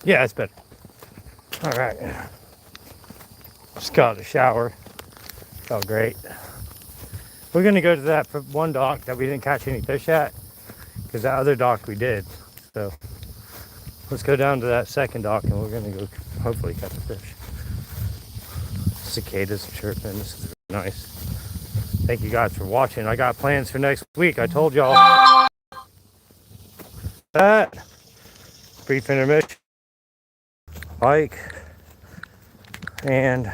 Yeah, it's better. All right. Just got a shower. Felt great. We're gonna go to that one dock that we didn't catch any fish at, because that other dock we did. So let's go down to that second dock and we're gonna go hopefully catch a fish. Cicadas chirping. This is really nice. Thank you guys for watching. I got plans for next week. I told y'all that. Brief intermission. Like and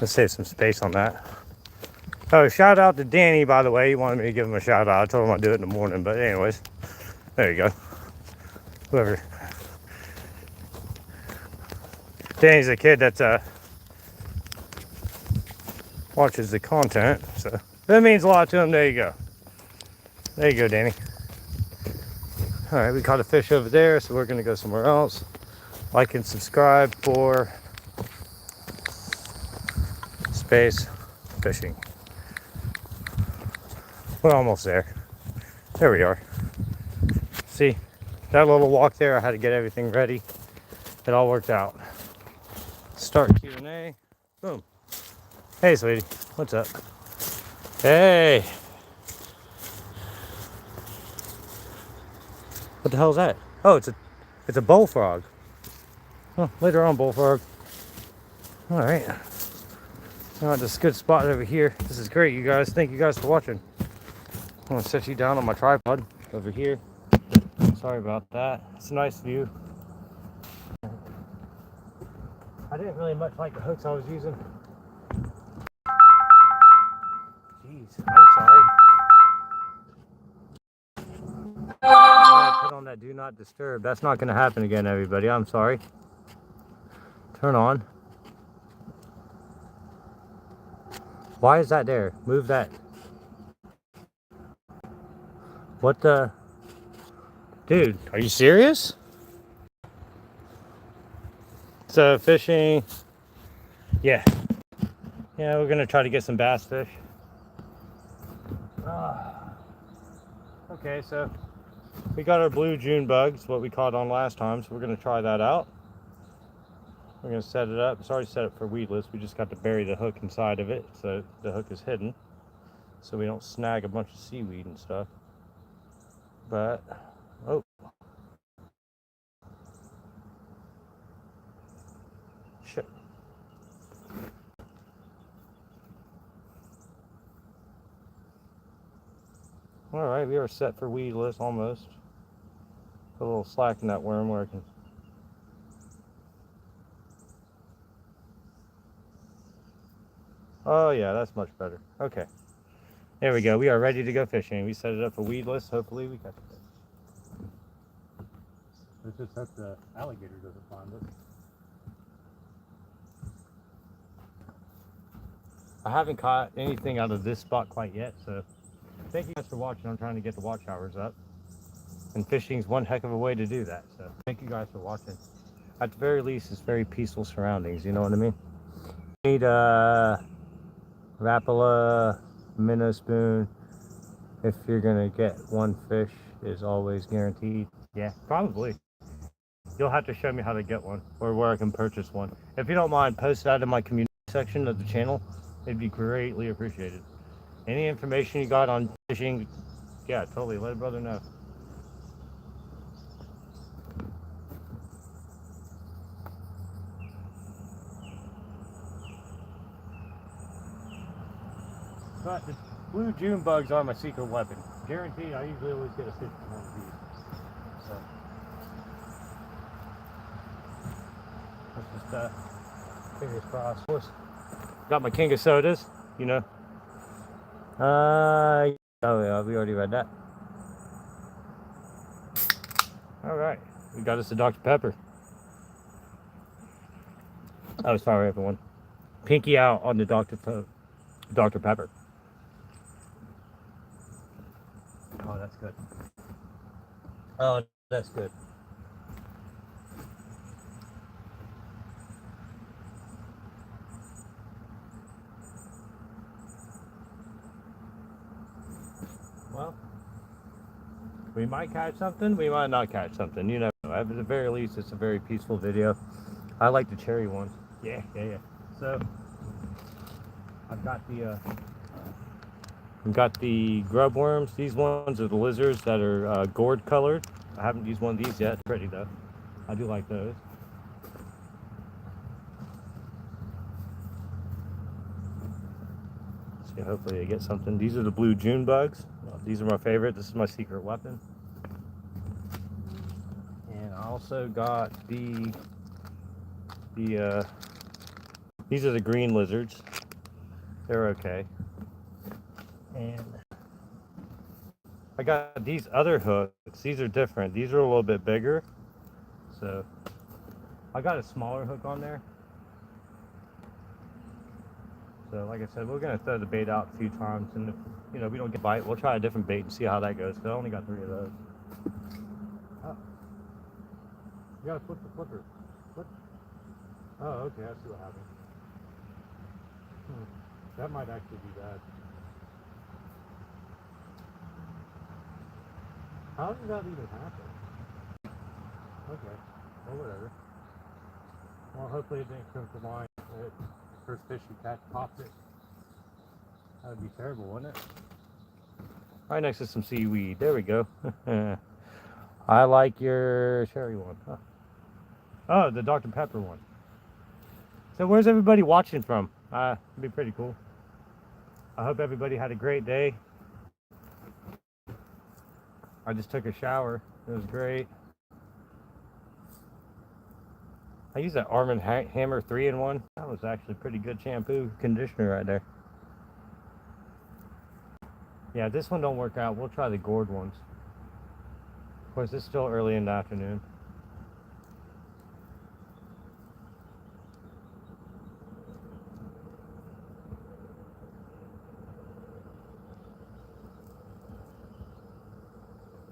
let's save some space on that. Oh, shout out to Danny, by the way. He wanted me to give him a shout out. I told him I'd do it in the morning, but anyways, there you go. Whoever. Danny's a kid that watches the content, so that means a lot to him. There you go. There you go, Danny. All right, we caught a fish over there, so we're gonna go somewhere else. Like and subscribe for space fishing. We're almost there. There we are. See, that little walk there, I had to get everything ready. It all worked out. Start Q&A. Boom. Hey, sweetie. What's up? Hey. What the hell is that? Oh, it's a bullfrog. Oh, later on, bullfrog. All right. All right, this is a good spot over here. This is great, you guys. Thank you guys for watching. I'm gonna set you down on my tripod over here. Sorry about that. It's a nice view. I didn't really much like the hooks I was using. Jeez, I'm sorry. I put on that do not disturb. That's not gonna happen again, everybody. I'm sorry. Turn on. Why is that there? Move that. What the? Dude, are you serious? So fishing. Yeah. Yeah, we're gonna try to get some bass fish. Okay, so we got our blue June bugs, what we caught on last time, so we're gonna try that out. We're gonna set it up. It's already set up for weedless. We just got to bury the hook inside of it, so the hook is hidden, so we don't snag a bunch of seaweed and stuff. But oh, shit. All right, we are set for weedless almost. Put a little slack in that worm where it can. Oh yeah, that's much better. Okay. There we go. We are ready to go fishing. We set it up for weedless. Hopefully we catch a fish. Let's just hope the alligator doesn't find us. I haven't caught anything out of this spot quite yet, so thank you guys for watching. I'm trying to get the watch hours up. And fishing's one heck of a way to do that. So thank you guys for watching. At the very least, it's very peaceful surroundings, you know what I mean? Need a Rapala, minnow spoon. If you're gonna get one fish, is always guaranteed. Yeah, probably. You'll have to show me how to get one or where I can purchase one. If you don't mind, post that in my community section of the channel. It'd be greatly appreciated. Any information you got on fishing, yeah, totally, let a brother know. But the blue June bugs are my secret weapon. Guaranteed, I usually always get a fish from one of these. So let's just fingers crossed. Of course, got my king of sodas, you know. Oh yeah, we already read that. All right, we got us a Dr. Pepper. Oh, sorry everyone. Pinky out on the Dr. Pepper. Oh, that's good. Oh, that's good. We might catch something, we might not catch something. You never know. At the very least, it's a very peaceful video. I like the cherry ones. Yeah. So I've got the grub worms. These ones are the lizards that are gourd colored. I haven't used one of these yet. Pretty though. I do like those. See, hopefully I get something. These are the blue June bugs. These are my favorite. This is my secret weapon. And I also got these are the green lizards. They're okay. And I got these other hooks. These are different. These are a little bit bigger. So I got a smaller hook on there. So like I said, we're gonna throw the bait out a few times, and if we don't get a bite, we'll try a different bait and see how that goes. So I only got 3 of those. Oh. You gotta flip the flipper. What? Oh, okay, I see what happened. That might actually be bad. How did that even happen? Okay, well, whatever. Well, hopefully it didn't come to line. First fish you catch popped it. That would be terrible, wouldn't it? Right next to some seaweed. There we go. I like your cherry one. Huh. Oh, the Dr. Pepper one. So where's everybody watching from? It'd be pretty cool. I hope everybody had a great day. I just took a shower. It was great. I used that Arm & Hammer 3-in-1. That was actually pretty good shampoo conditioner right there. Yeah, this one don't work out. We'll try the gourd ones. Of course, it's still early in the afternoon.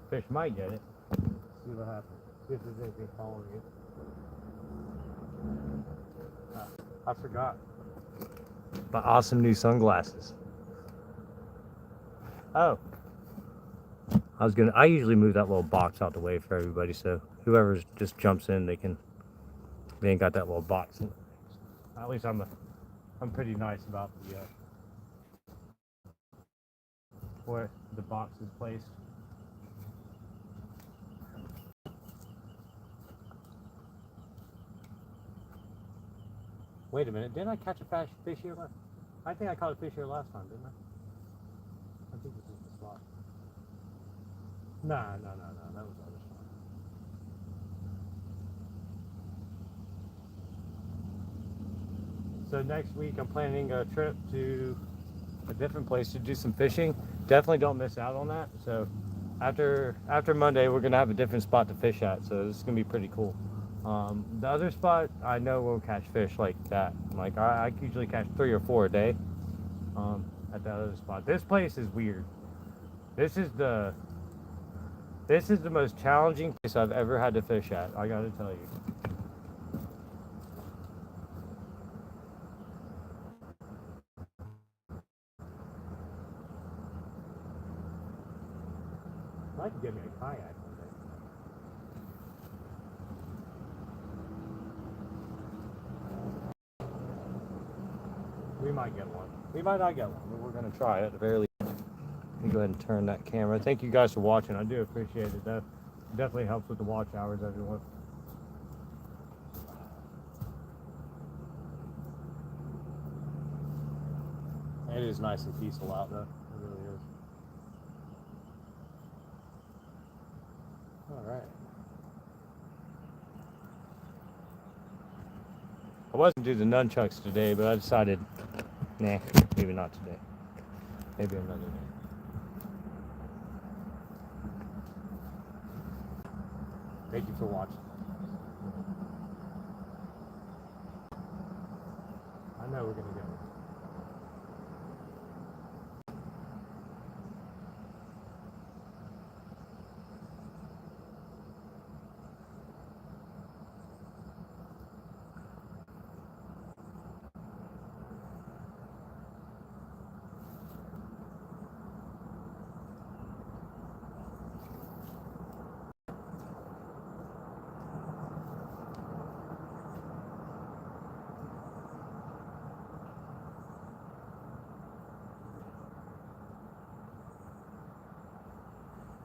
Fish might get it. See what happens. See if there's anything following it. I forgot my awesome new sunglasses. Oh, I usually move that little box out the way for everybody, so whoever just jumps in, they ain't got that little box. At least I'm pretty nice about the where the box is placed. Wait a minute, didn't I catch a fish here last? I think I caught a fish here last time, didn't I? I think this is the spot. No, that was the other spot. So next week I'm planning a trip to a different place to do some fishing. Definitely don't miss out on that. So after Monday, we're gonna have a different spot to fish at. So this is gonna be pretty cool. The other spot, I know we'll catch fish like that. Like I usually catch 3 or 4 a day at that other spot. This place is weird. This is the most challenging place I've ever had to fish at. I gotta tell you. I'd like to get me a kayak one day. We might get one. We might not get one, but we're gonna try it at the very least. Let me go ahead and turn that camera. Thank you guys for watching. I do appreciate it. That definitely helps with the watch hours, everyone. It is nice and peaceful out though. It really is. All right. I wasn't doing the nunchucks today, but I decided, nah, maybe not today. Maybe another day. Thank you for watching. I know we're gonna get it.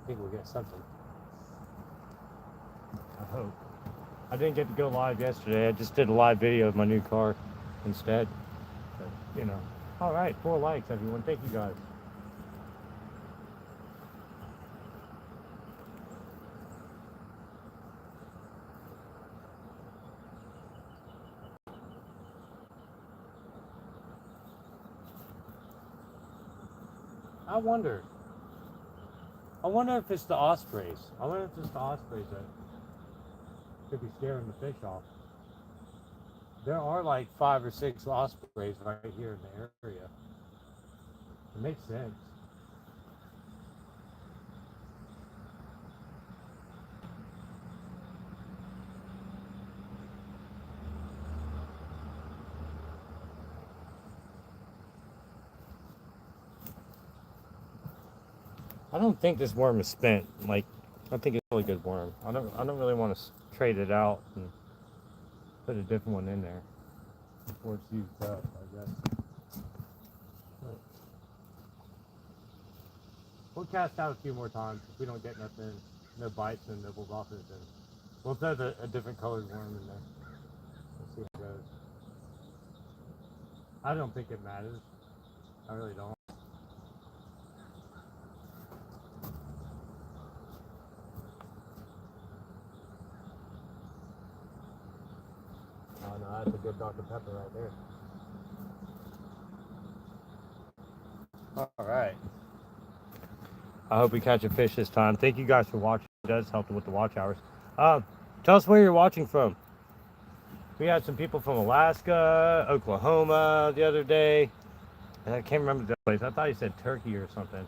think we'll get something. I hope. I didn't get to go live yesterday. I just did a live video of my new car instead. But, you know. All right, 4 likes, everyone. Thank you guys. I wonder if it's the ospreys. I wonder if it's the ospreys that could be scaring the fish off. There are like 5 or 6 ospreys right here in the area. It makes sense. I don't think this worm is spent. Like, I think it's a really good worm. I don't really want to trade it out and put a different one in there before it's used up, I guess. But we'll cast out a few more times. If we don't get nothing, no bites and nibbles off it, then we'll throw a different colored worm in there. We'll see how it goes. I don't think it matters. I really don't. Oh no, that's a good Dr. Pepper right there. All right. I hope we catch a fish this time. Thank you guys for watching. It does help with the watch hours. Tell us where you're watching from. We had some people from Alaska, Oklahoma the other day. And I can't remember the place. I thought you said Turkey or something.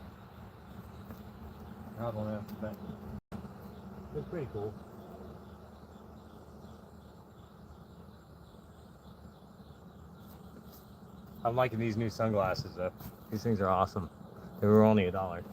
I don't know. But it's pretty cool. I'm liking these new sunglasses though. These things are awesome. They were only $1.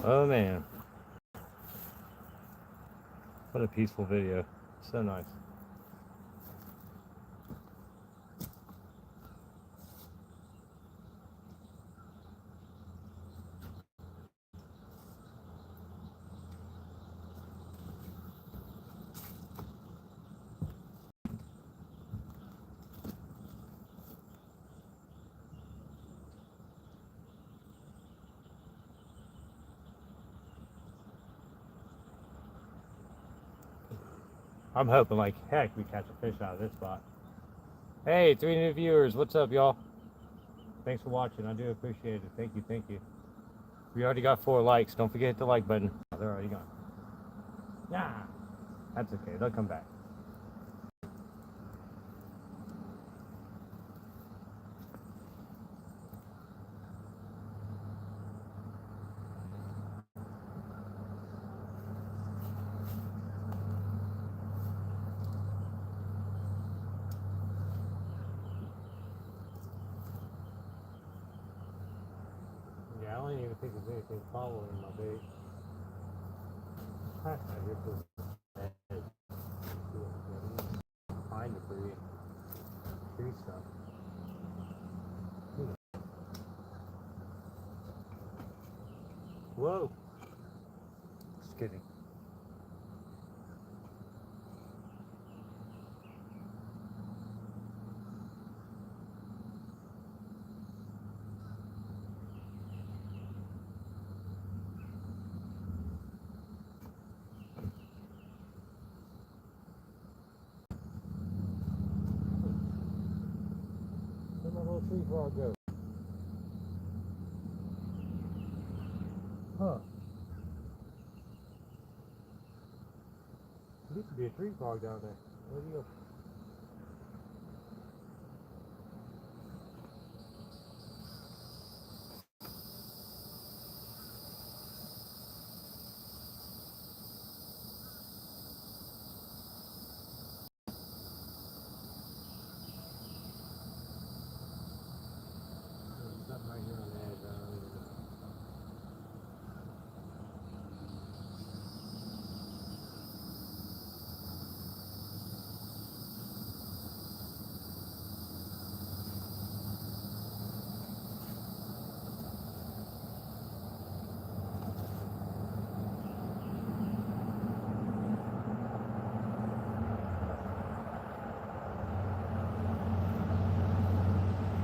Oh man. What a peaceful video. So nice. I'm hoping like heck we catch a fish out of this spot. Hey, 3 new viewers. What's up, y'all? Thanks for watching. I do appreciate it. Thank you, thank you. We already got 4 likes. Don't forget the like button. Oh, they're already gone. Yeah, that's okay. They'll come back. Yeah, I don't even think there's anything following my bait. I hear this head. Pine debris. Tree stuff. Whoa. Just kidding. Where'd my little tree frog go? Huh. be a tree frog down there. Where do you go? There's something right here on the edge. I don't even know.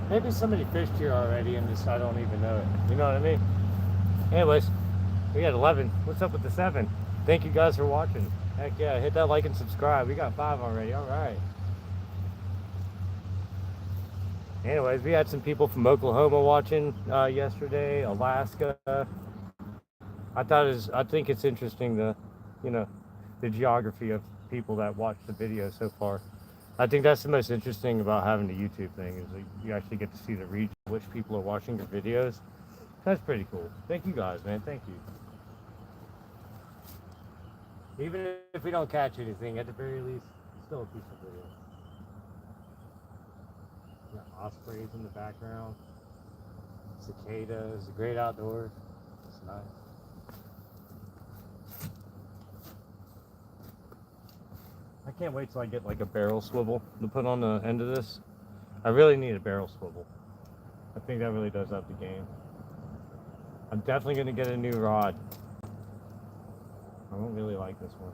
Maybe somebody fished here already and just I don't even know it. You know what I mean? Anyways, we got 11. What's up with the 7? Thank you guys for watching. Heck yeah, hit that like and subscribe. We got 5 already. All right. Anyways, we had some people from Oklahoma watching yesterday, Alaska. I think it's interesting you know, the geography of people that watch the video so far. I think that's the most interesting about having the YouTube thing is that you actually get to see the region which people are watching your videos. That's pretty cool. Thank you guys, man. Thank you. Even if we don't catch anything, at the very least, still a piece of video. Got ospreys in the background, cicadas, the great outdoors. It's nice. I can't wait till I get like a barrel swivel to put on the end of this. I really need a barrel swivel. I think that really does up the game. I'm definitely going to get a new rod. I don't really like this one.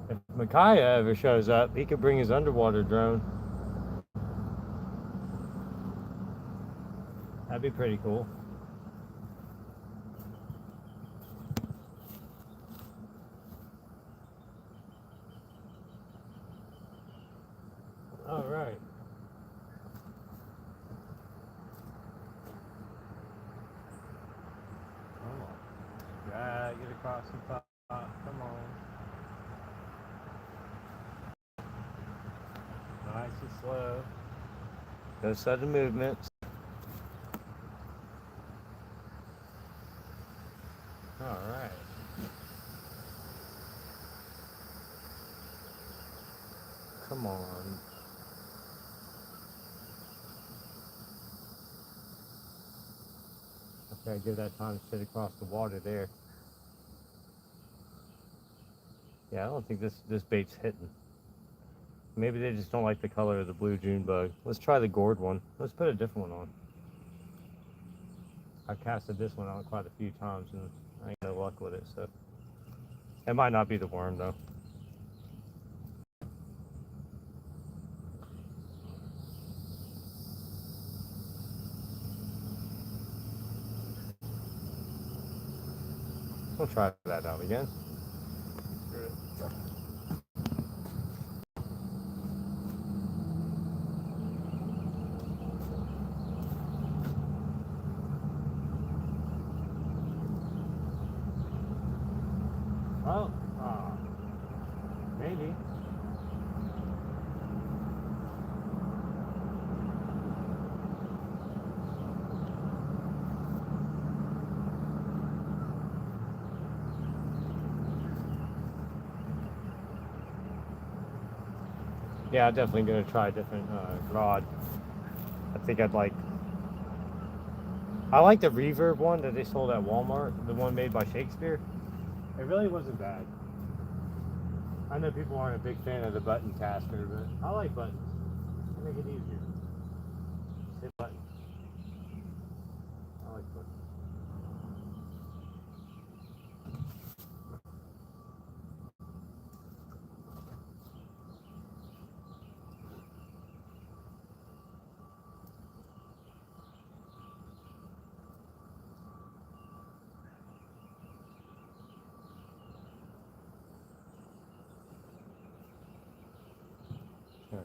If Micaiah ever shows up, he could bring his underwater drone. That'd be pretty cool. All right. Come on. Drag it across the top. Come on. Nice and slow. No sudden movements. All right. Come on. Okay, give that time to sit across the water there. Yeah, I don't think this bait's hitting. Maybe they just don't like the color of the blue June bug. Let's try the gourd one. Let's put a different one on. I've casted this one out quite a few times and I ain't no luck with it, so. It might not be the worm though. We'll try that out again. Oh, maybe. Yeah, I'm definitely gonna try a different rod. I think I like the reverb one that they sold at Walmart, the one made by Shakespeare. It really wasn't bad. I know people aren't a big fan of the button caster, but I like buttons. They make it easier. Just hit buttons. I like buttons.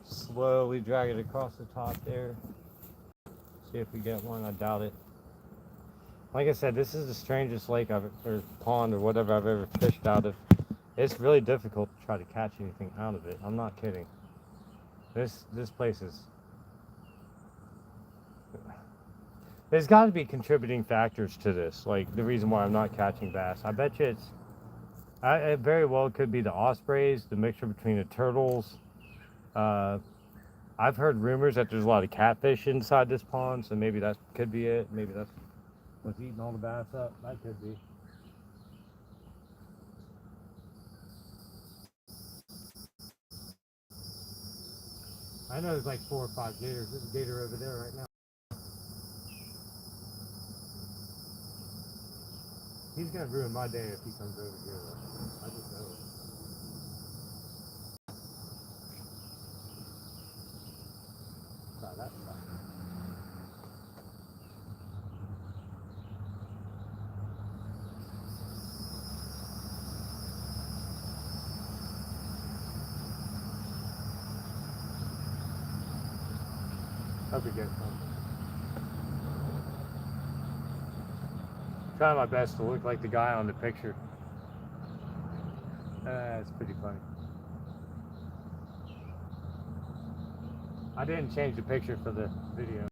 Slowly drag it across the top there. See if we get one. I doubt it. Like I said, this is the strangest lake or pond or whatever I've ever fished out of. It's really difficult to try to catch anything out of it. I'm not kidding. This place is... There's got to be contributing factors to this, like the reason why I'm not catching bass. I bet you it very well could be the ospreys, the mixture between the turtles. I've heard rumors that there's a lot of catfish inside this pond, so maybe that could be it. Maybe that's what's eating all the bass up. That could be. I know there's like 4 or 5 gators. There's a gator over there right now. He's gonna ruin my day if he comes over here. I just know it. Try that stuff. Hope he gets something. Trying my best to look like the guy on the picture. It's pretty funny. I didn't change the picture for the video.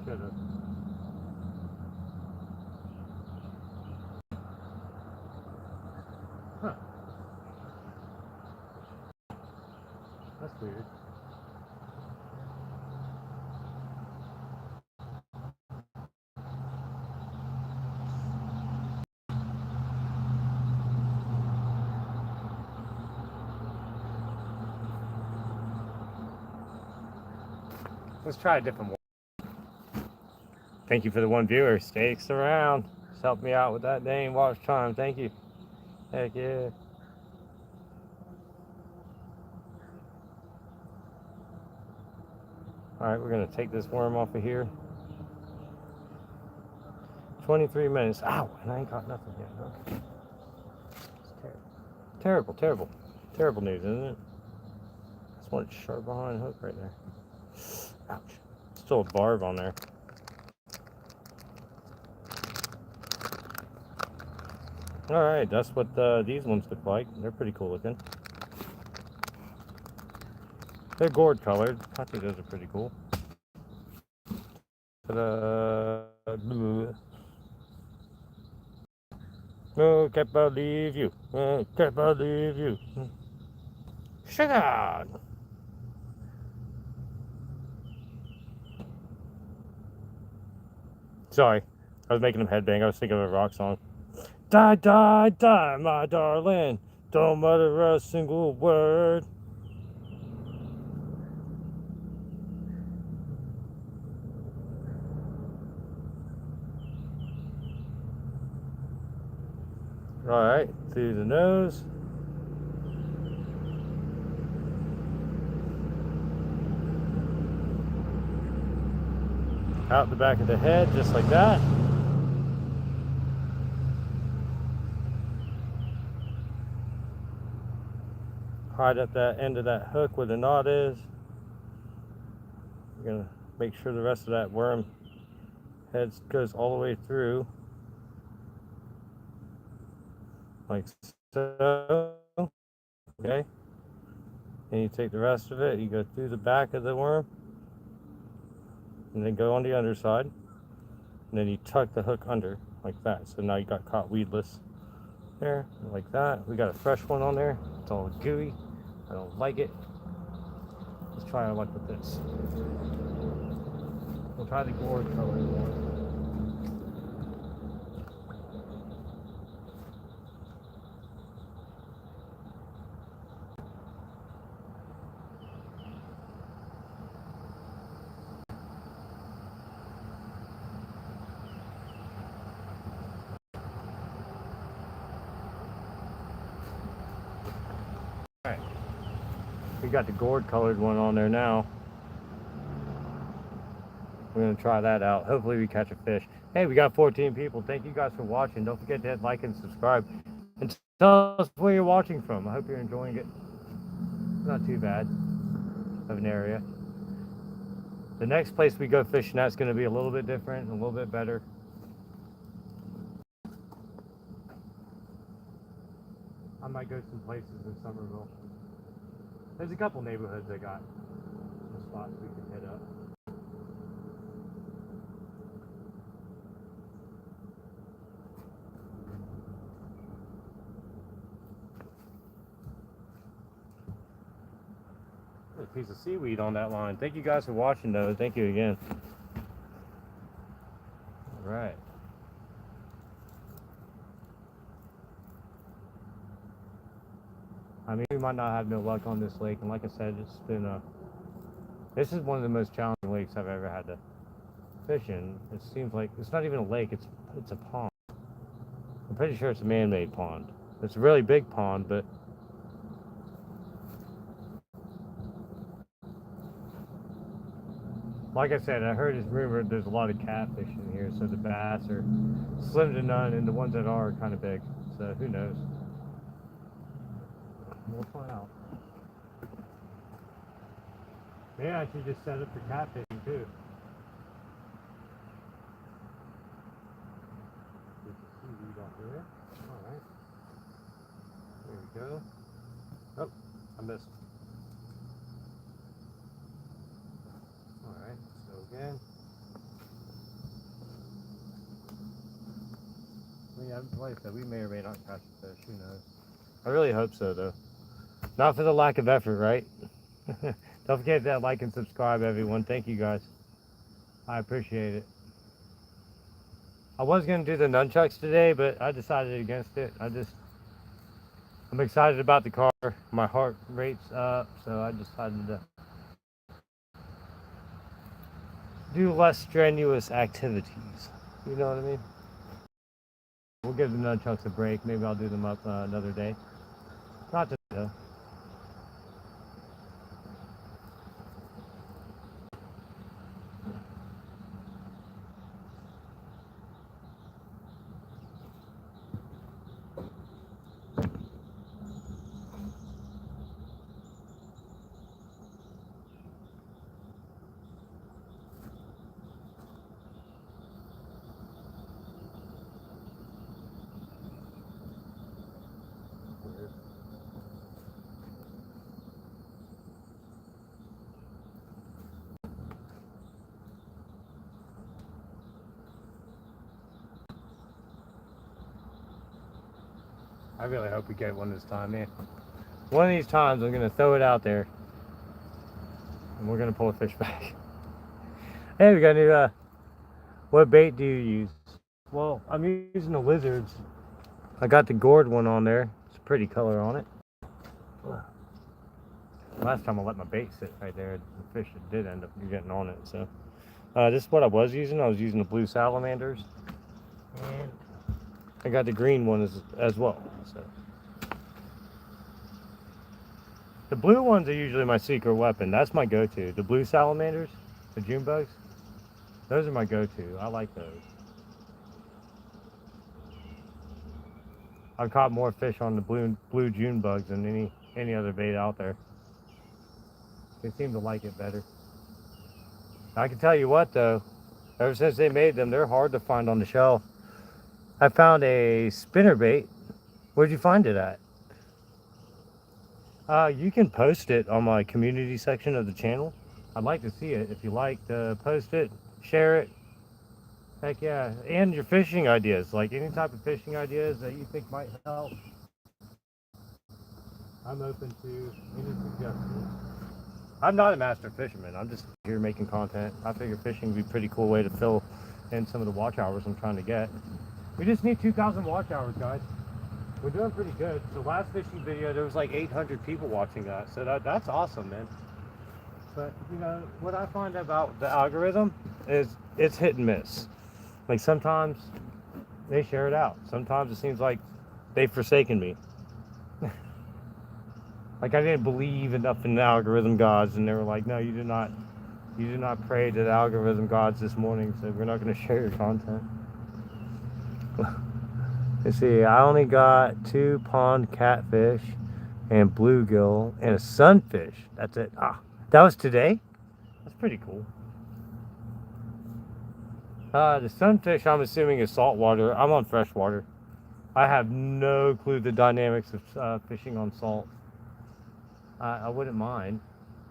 Should have. Huh. That's weird. Let's try a different one. Thank you for the 1 viewer. Stakes around. Just help me out with that dang watch time. Thank you. Heck yeah. Alright, we're going to take this worm off of here. 23 minutes. Ow, and I ain't got nothing yet. Okay. It's terrible. Terrible. Terrible news, isn't it? This one's sharp behind the hook right there. Ouch. Still a barb on there. Alright, that's what these ones look like. They're pretty cool looking. They're gourd colored. I think those are pretty cool. Ta-da! Oh, can't believe you. Oh, can't believe you. Shut up! Sorry, I was making them headbang. I was thinking of a rock song. Die, die, die, my darling. Don't mutter a single word. Alright, through the nose. Out the back of the head, just like that. Hide at that end of that hook where the knot is. We're going to make sure the rest of that worm head goes all the way through. Like so. Okay. And you take the rest of it, you go through the back of the worm. And then go on the underside. And then you tuck the hook under like that. So now you got caught weedless there, like that. We got a fresh one on there. It's all gooey. I don't like it. Let's try our luck with this. We'll try the gourd colored one. Alright. We got the gourd colored one on there now. We're going to try that out. Hopefully we catch a fish. Hey, we got 14 people. Thank you guys for watching. Don't forget to hit like and subscribe. And tell us where you're watching from. I hope you're enjoying it. Not too bad of an area. The next place we go fishing at is going to be a little bit different, a little bit better. I might go some places in Somerville. There's a couple neighborhoods that got some spots we can hit up. There's a piece of seaweed on that line. Thank you guys for watching though. Thank you again. All right. I mean, we might not have no luck on this lake, and like I said, it's been this is one of the most challenging lakes I've ever had to fish in. It seems like it's not even a lake; it's a pond. I'm pretty sure it's a man-made pond. It's a really big pond, but like I said, I heard it's rumored there's a lot of catfish in here, so the bass are slim to none, and the ones that are kind of big. So who knows? We'll find out. Maybe I should just set up for catfishing too. There's a seaweed off there. Alright. There we go. Oh, I missed. Alright, let's go again. We have a place that we may or may not catch a fish, who knows. I really hope so though. Not for the lack of effort, right? Don't forget that like and subscribe, everyone. Thank you guys. I appreciate it. I was going to do the nunchucks today, but I decided against it. I'm excited about the car. My heart rate's up, so I decided to do less strenuous activities. You know what I mean? We'll give the nunchucks a break. Maybe I'll do them up another day. Not today though. I really hope we get one this time, man. One of these times I'm gonna throw it out there and we're gonna pull a fish back. Hey, we got a new, what bait do you use? Well, I'm using the lizards. I got the gourd one on there. It's a pretty color on it. Last time I let my bait sit right there, the fish did end up getting on it. So this is what I was using. I was using the blue salamanders. And I got the green one as well. So the blue ones are usually my secret weapon. That's my go-to. The blue salamanders, the June bugs, those are my go-to. I like those. I've caught more fish on the blue June bugs than any other bait out there. They seem to like it better. I can tell you what though, ever since they made them, they're hard to find on the shelf. I found a spinnerbait. Where'd you find it at? You can post it on my community section of the channel. I'd like to see it. If you like to post it, share it. Heck yeah. And your fishing ideas, like any type of fishing ideas that you think might help. I'm open to any suggestions. I'm not a master fisherman. I'm just here making content. I figure fishing would be a pretty cool way to fill in some of the watch hours I'm trying to get. We just need 2,000 watch hours, guys. We're doing pretty good. The last fishing video, there was like 800 people watching that. So that's awesome, man. But, you know, what I find about the algorithm is it's hit and miss. Like, sometimes they share it out. Sometimes it seems like they've forsaken me. Like, I didn't believe enough in the algorithm gods, and they were like, no, you did not pray to the algorithm gods this morning, so we're not going to share your content. Let's see, I only got 2 pond catfish and bluegill and a sunfish. That's it. Ah, that was today? That's pretty cool. The sunfish, I'm assuming, is saltwater. I'm on freshwater. I have no clue the dynamics of fishing on salt. I wouldn't mind.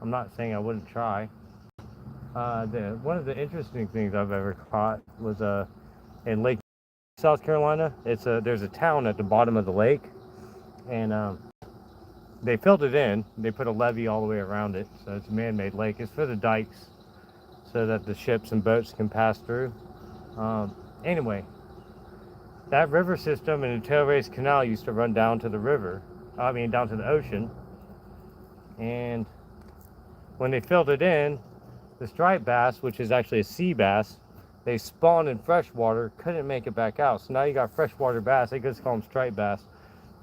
I'm not saying I wouldn't try. One of the interesting things I've ever caught was in Lake South Carolina. There's a town at the bottom of the lake, and they filled it in. They put a levee all the way around it, so it's a man-made lake. It's for the dikes, so that the ships and boats can pass through. Anyway, that river system in the Tailrace Canal used to run down to the river. I mean, down to the ocean. And when they filled it in, the striped bass, which is actually a sea bass, they spawned in freshwater, couldn't make it back out. So now you got freshwater bass. They just call them striped bass,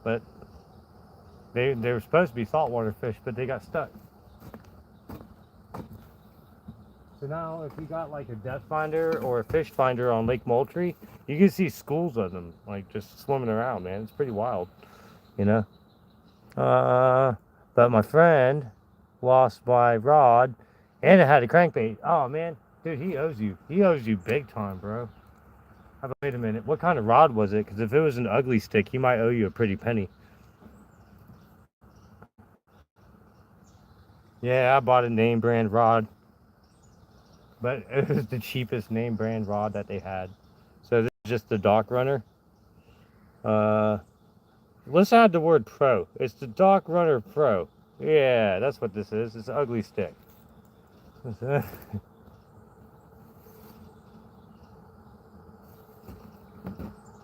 but they were supposed to be saltwater fish, but they got stuck. So now if you got like a depth finder or a fish finder on Lake Moultrie, you can see schools of them like just swimming around, man. It's pretty wild, you know. But my friend lost my rod and it had a crankbait. Oh man, dude, he owes you. He owes you big time, bro. Wait a minute, what kind of rod was it? Because if it was an ugly stick, he might owe you a pretty penny. Yeah, I bought a name brand rod, but it was the cheapest name brand rod that they had. So this is just the dock runner. Let's add the word pro. It's the dock runner pro. Yeah, that's what this is. It's an ugly stick.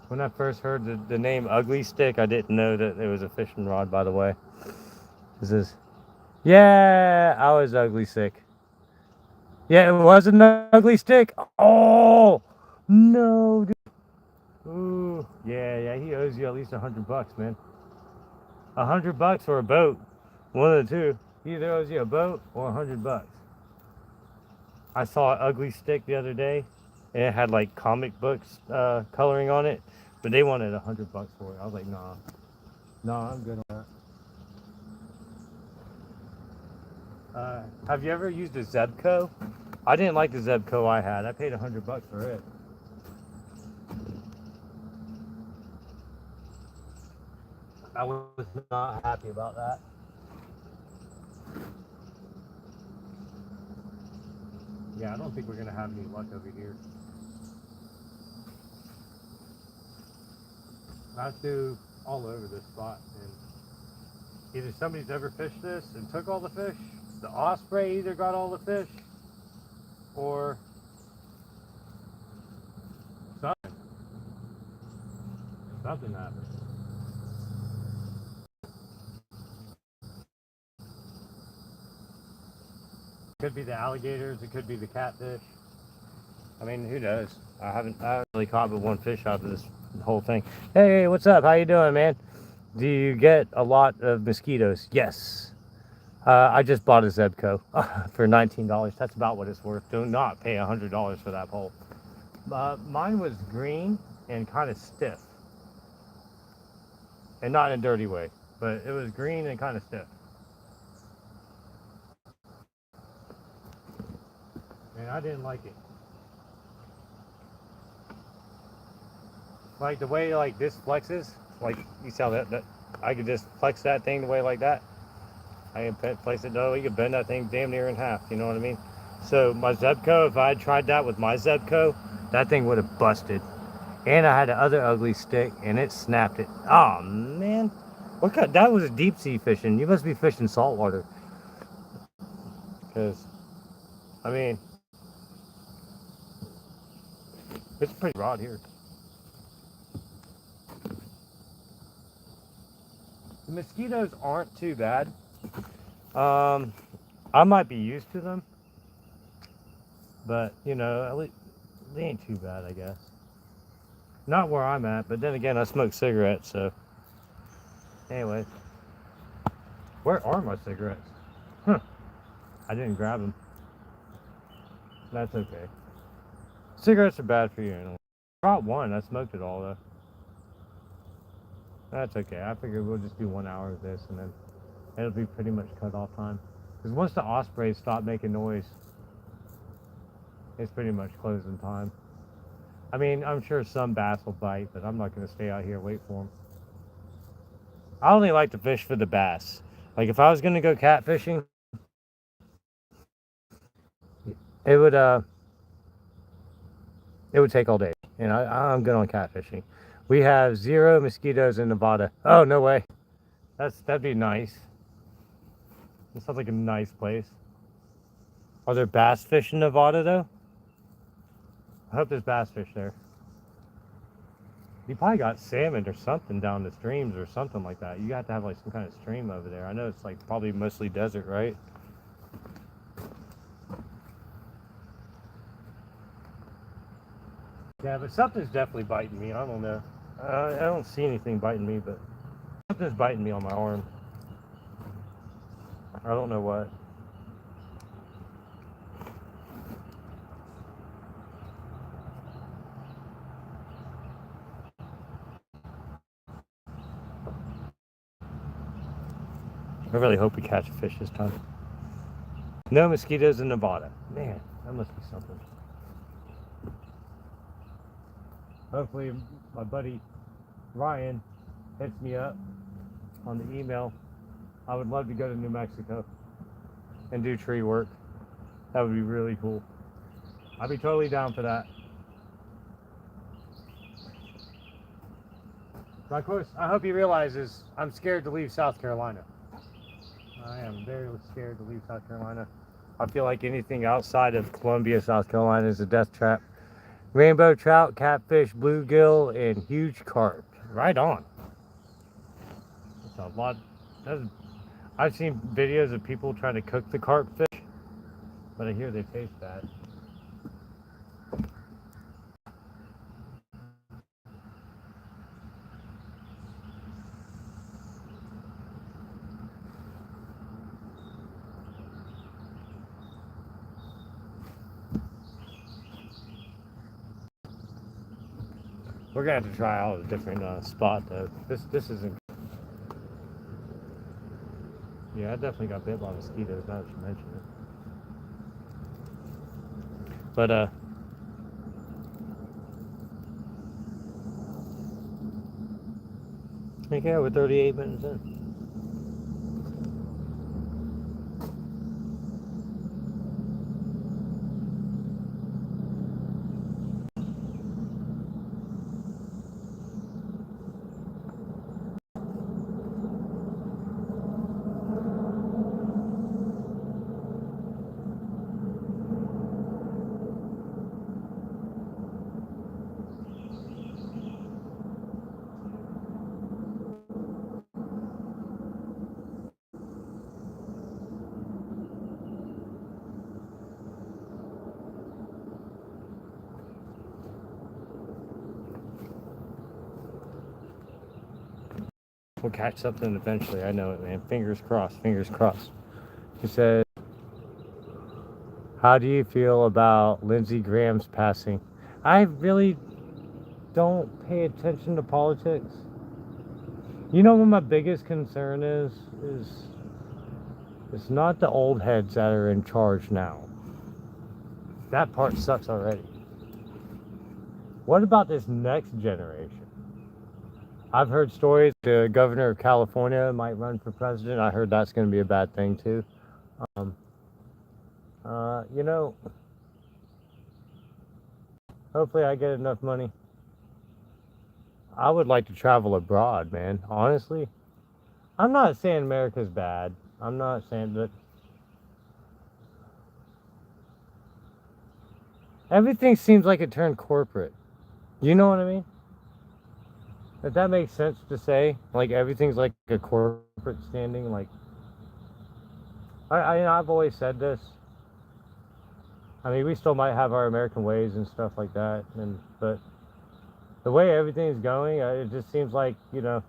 When I first heard the name ugly stick, I didn't know that it was a fishing rod, by the way. This is, yeah, I was ugly sick. Yeah, it was an ugly stick. Oh, no, dude. Ooh, yeah, he owes you at least $100, man. $100 or a boat. One of the two. He either owes you a boat or $100. I saw an ugly stick the other day, and it had like comic books coloring on it, but they wanted $100 for it. I was like, nah, I'm good on that. Have you ever used a Zebco? I didn't like the Zebco I had. I paid $100 for it. I was not happy about that. Yeah, I don't think we're gonna have any luck over here. I threw all over this spot, and either somebody's ever fished this and took all the fish, the osprey either got all the fish, or something happened. Could be the alligators, it could be the catfish. I mean, who knows? I haven't really caught but one fish out of this whole thing. Hey, what's up? How you doing, man? Do you get a lot of mosquitoes? Yes. I just bought a Zebco for $19. That's about what it's worth. Do not pay $100 for that pole. Mine was green and kind of stiff. And not in a dirty way, but it was green and kind of stiff. And I didn't like it. Like the way like this flexes, like you see how that I could just flex that thing the way like that. I can place it though, you could bend that thing damn near in half, you know what I mean? So my Zebco, if I had tried that with my Zebco, that thing would have busted. And I had the other ugly stick and it snapped it. Oh man. What kind, that was deep sea fishing. You must be fishing saltwater. Because I mean it's pretty rod here. The mosquitoes aren't too bad. I might be used to them, but you know, at least they ain't too bad, I guess. Not where I'm at, but then again, I smoke cigarettes, so. Anyway, where are my cigarettes? Huh, I didn't grab them. That's okay. Cigarettes are bad for you anyway. I brought one, I smoked it all though. That's okay, I figured we'll just do 1 hour of this and then it'll be pretty much cut off time. Because once the ospreys stop making noise, it's pretty much closing time. I mean, I'm sure some bass will bite, but I'm not going to stay out here and wait for them. I only like to fish for the bass. Like if I was going to go catfishing, it would it would take all day. And I'm good on catfishing. We have 0 mosquitoes in Nevada. Oh, no way. That'd be nice. It sounds like a nice place. Are there bass fish in Nevada though? I hope there's bass fish there. You probably got salmon or something down the streams or something like that. You have to have like some kind of stream over there. I know it's like probably mostly desert, right? Yeah, but something's definitely biting me. I don't know. I don't see anything biting me, but something's biting me on my arm. I don't know what. I really hope we catch a fish this time. No mosquitoes in Nevada. Man, that must be something. Hopefully my buddy Ryan hits me up on the email. I would love to go to New Mexico and do tree work. That would be really cool. I'd be totally down for that. But of course, I hope he realizes I'm scared to leave South Carolina. I am very scared to leave South Carolina. I feel like anything outside of Columbia, South Carolina is a death trap. Rainbow trout, catfish, bluegill, and huge carp. Right on. That's a lot. I've seen videos of people trying to cook the carp fish, but I hear they taste bad. We're gonna have to try out a different spot though. This isn't. Yeah, I definitely got bit by mosquitoes now that you mention it. But yeah, we're 38 minutes in. We'll catch something eventually. I know it, man. Fingers crossed. Fingers crossed. He said, "How do you feel about Lindsey Graham's passing?" I really don't pay attention to politics. You know what my biggest concern is it's not the old heads that are in charge now. That part sucks already. What about this next generation? I've heard stories the governor of California might run for president. I heard that's going to be a bad thing too. You know, hopefully I get enough money. I would like to travel abroad, man. Honestly, I'm not saying America's bad. I'm not saying that. Everything seems like it turned corporate. You know what I mean? If that makes sense to say, like everything's like a corporate standing. Like I've always said this. I mean, we still might have our American ways and stuff like that, but the way everything's going, it just seems like, you know,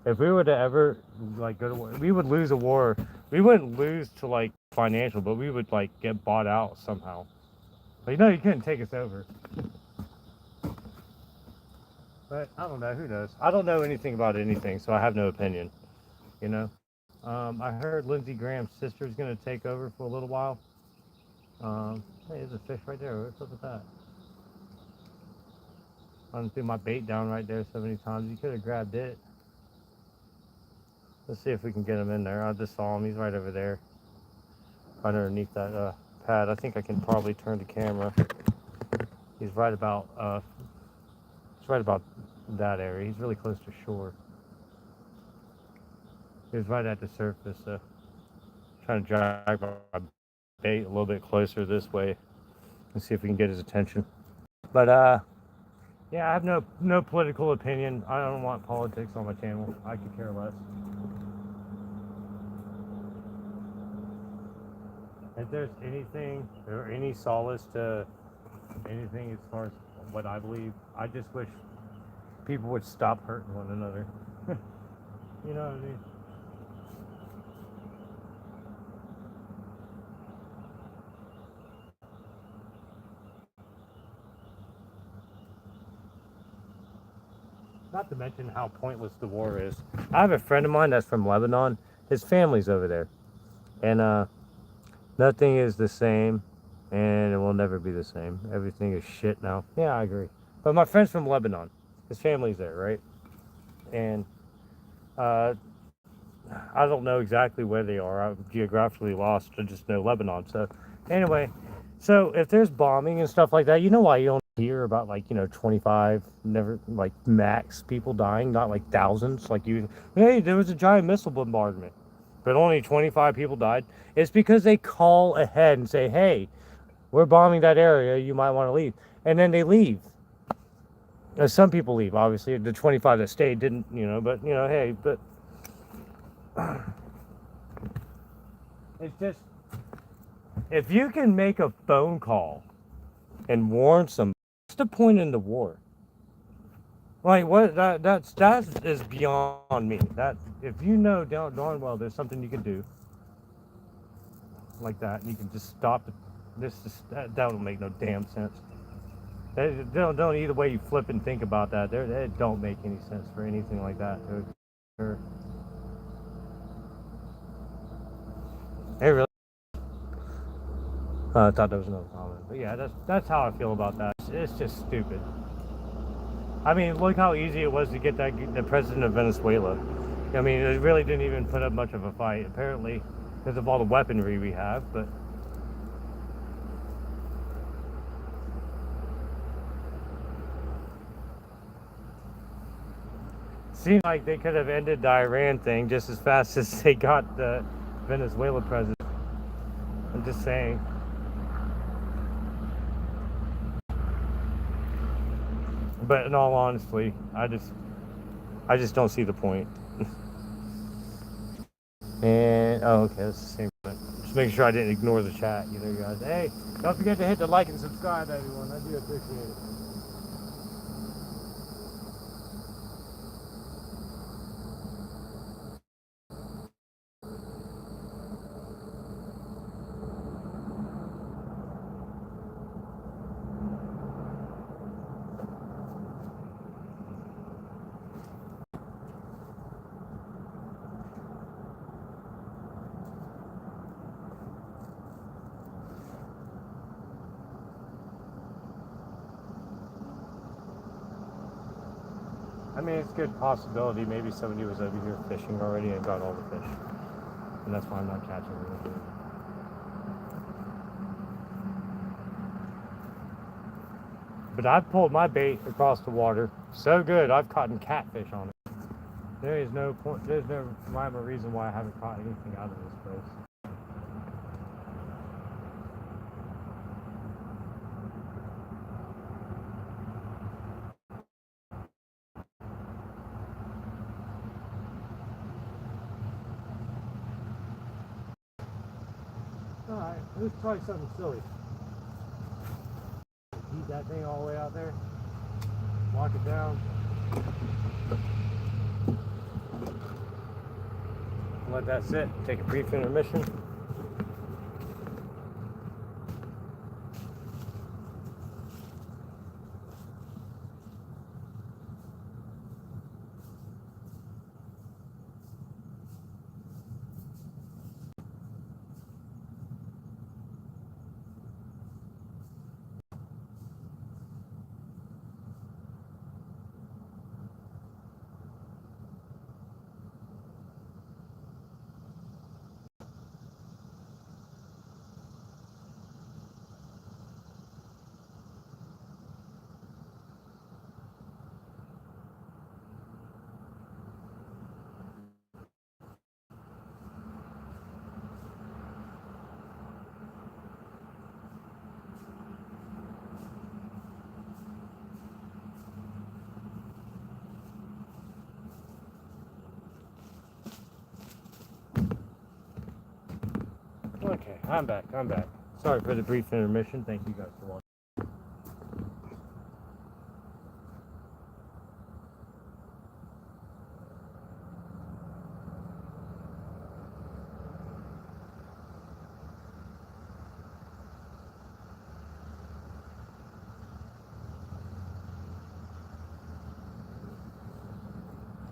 if we were to ever like go to war, we would lose a war. We wouldn't lose to like financial, but we would like get bought out somehow. Like, no, you couldn't take us over. But I don't know. Who knows? I don't know anything about anything, so I have no opinion. You know. I heard Lindsey Graham's sister is going to take over for a little while. Hey, there's a fish right there. What's up with that? I threw my bait down right there so many times. You could have grabbed it. Let's see if we can get him in there. I just saw him. He's right over there, right underneath that pad. I think I can probably turn the camera. He's right about that area. He's really close to shore. He was right at the surface. So trying to drag my bait a little bit closer this way and see if we can get his attention. But yeah, I have no political opinion. I don't want politics on my channel. I could care less. If there's anything or any solace to anything as far as what I believe, I just wish people would stop hurting one another. You know what I mean? Not to mention how pointless the war is. I have a friend of mine that's from Lebanon. His family's over there. And nothing is the same, and it will never be the same. Everything is shit now. Yeah, I agree. But my friend's from Lebanon. His family's there, right? And uh, I don't know exactly where they are. I'm geographically lost. I just know Lebanon. So anyway, so if there's bombing and stuff like that, you know why you don't hear about, like, 25, never, like, max people dying, not like thousands. Like, hey, there was a giant missile bombardment, but only 25 people died. It's because they call ahead and say, hey, we're bombing that area, you might want to leave. And then they leave. Some people leave, obviously. The 25 that stayed didn't, but, hey, but it's just, if you can make a phone call and warn somebody, what's the point in the war? Like, what, that is beyond me. That, if you know darn well there's something you can do like that, and you can just stop that don't make no damn sense. Don't either way you flip and think about that. They don't make any sense for anything like that. Hey, really? I thought there was another comment, but yeah, that's how I feel about that. It's just stupid. I mean, look how easy it was to get the president of Venezuela. I mean, it really didn't even put up much of a fight, apparently, because of all the weaponry we have. But seemed like they could have ended the Iran thing just as fast as they got the Venezuela president. I'm just saying. But in all honesty, I just don't see the point. And okay, that's the same thing. Just making sure I didn't ignore the chat, guys. Hey, don't forget to hit the like and subscribe, everyone. I do appreciate it. I mean, it's a good possibility. Maybe somebody was over here fishing already and got all the fish. And that's why I'm not catching them. But I've pulled my bait across the water so good, I've caught catfish on it. There is no point, there's no rhyme or reason why I haven't caught anything out of this place. Alright, let's try something silly. Heat that thing all the way out there. Lock it down. Let that sit. Take a brief intermission. I'm back. Sorry for the brief intermission. Thank you guys for watching.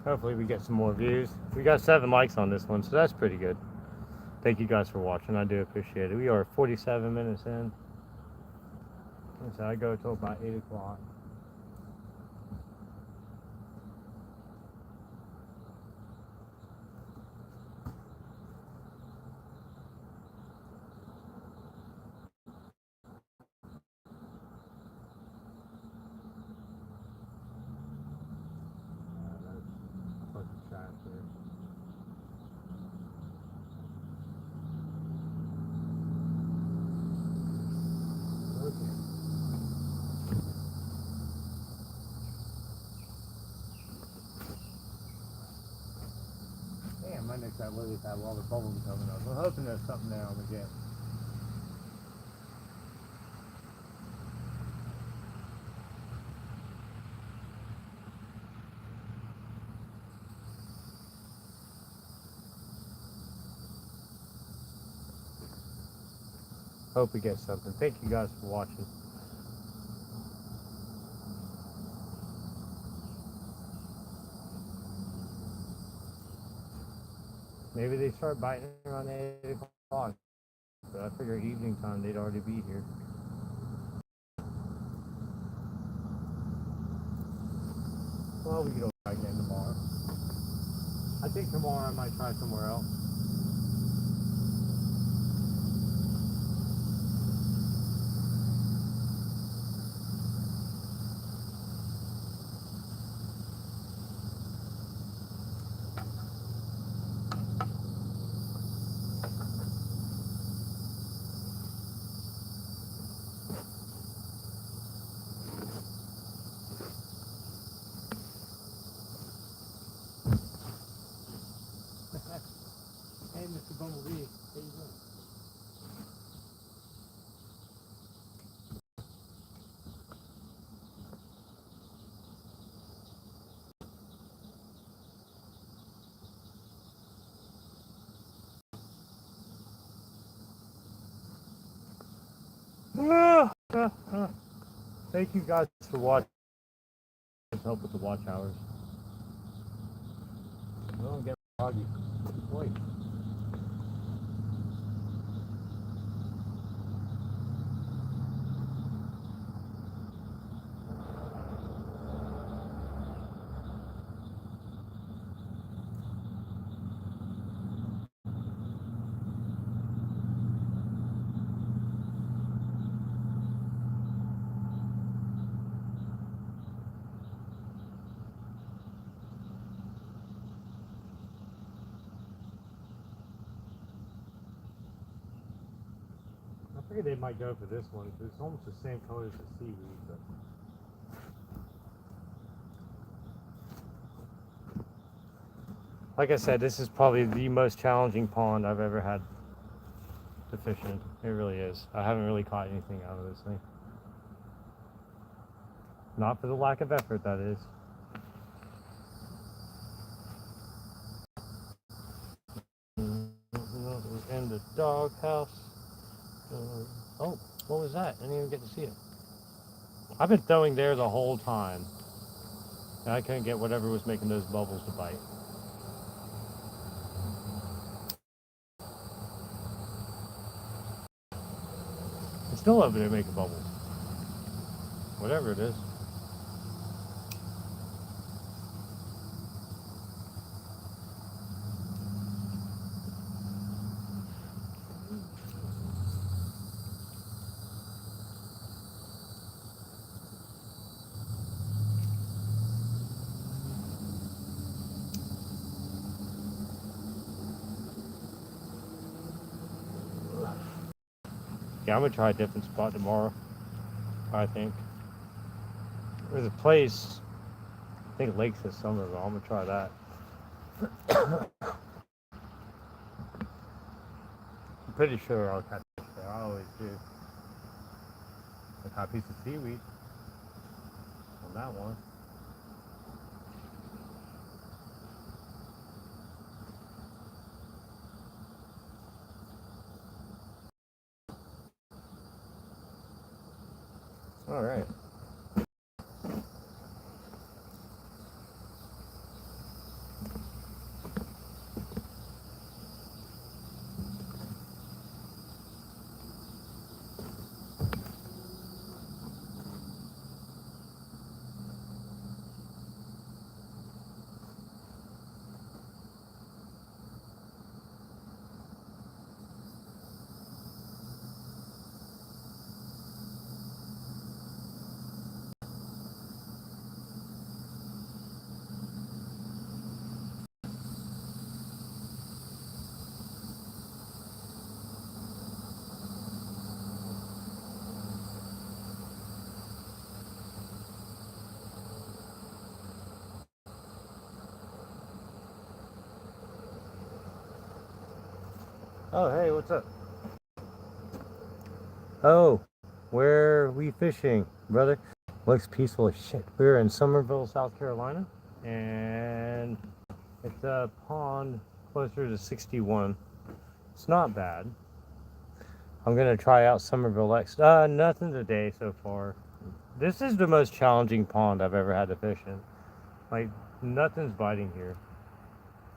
Hopefully we get some more views. We got 7 likes on this one, so that's pretty good. Thank you guys for watching. I do appreciate it. We are 47 minutes in. So I go till about 8 o'clock. Damn, my neck's that lily pad with all the bubbles coming up. I'm hoping there's something there on the get. Hope we get something. Thank you guys for watching. Maybe they start biting around 8 o'clock. But I figure evening time they'd already be here. Well, we can go try again tomorrow. I think tomorrow I might try somewhere else. Hey, Mr. Bumblebee, how you doing? Thank you guys for watching. Help with the watch hours. Don't get foggy. Boy. I figured they might go for this one because it's almost the same color as the seaweed. But like I said, this is probably the most challenging pond I've ever had to fish in. It really is. I haven't really caught anything out of this thing. Not for the lack of effort, that is. In the doghouse. Oh, what was that? I didn't even get to see it. I've been throwing there the whole time. And I couldn't get whatever was making those bubbles to bite. It's still over there making bubbles. Whatever it is. Yeah, I'm gonna try a different spot tomorrow, I think. There's a place, I think Lakes this summer, but I'm gonna try that. pretty sure I'll catch fish there. I always do. I caught a piece of seaweed on that one. All right. Oh, hey, what's up? Oh, where are we fishing, brother? Looks peaceful as shit. We're in Somerville, South Carolina, and it's a pond closer to 61. It's not bad. I'm gonna try out Somerville next. Nothing today so far. This is the most challenging pond I've ever had to fish in. Like, nothing's biting here.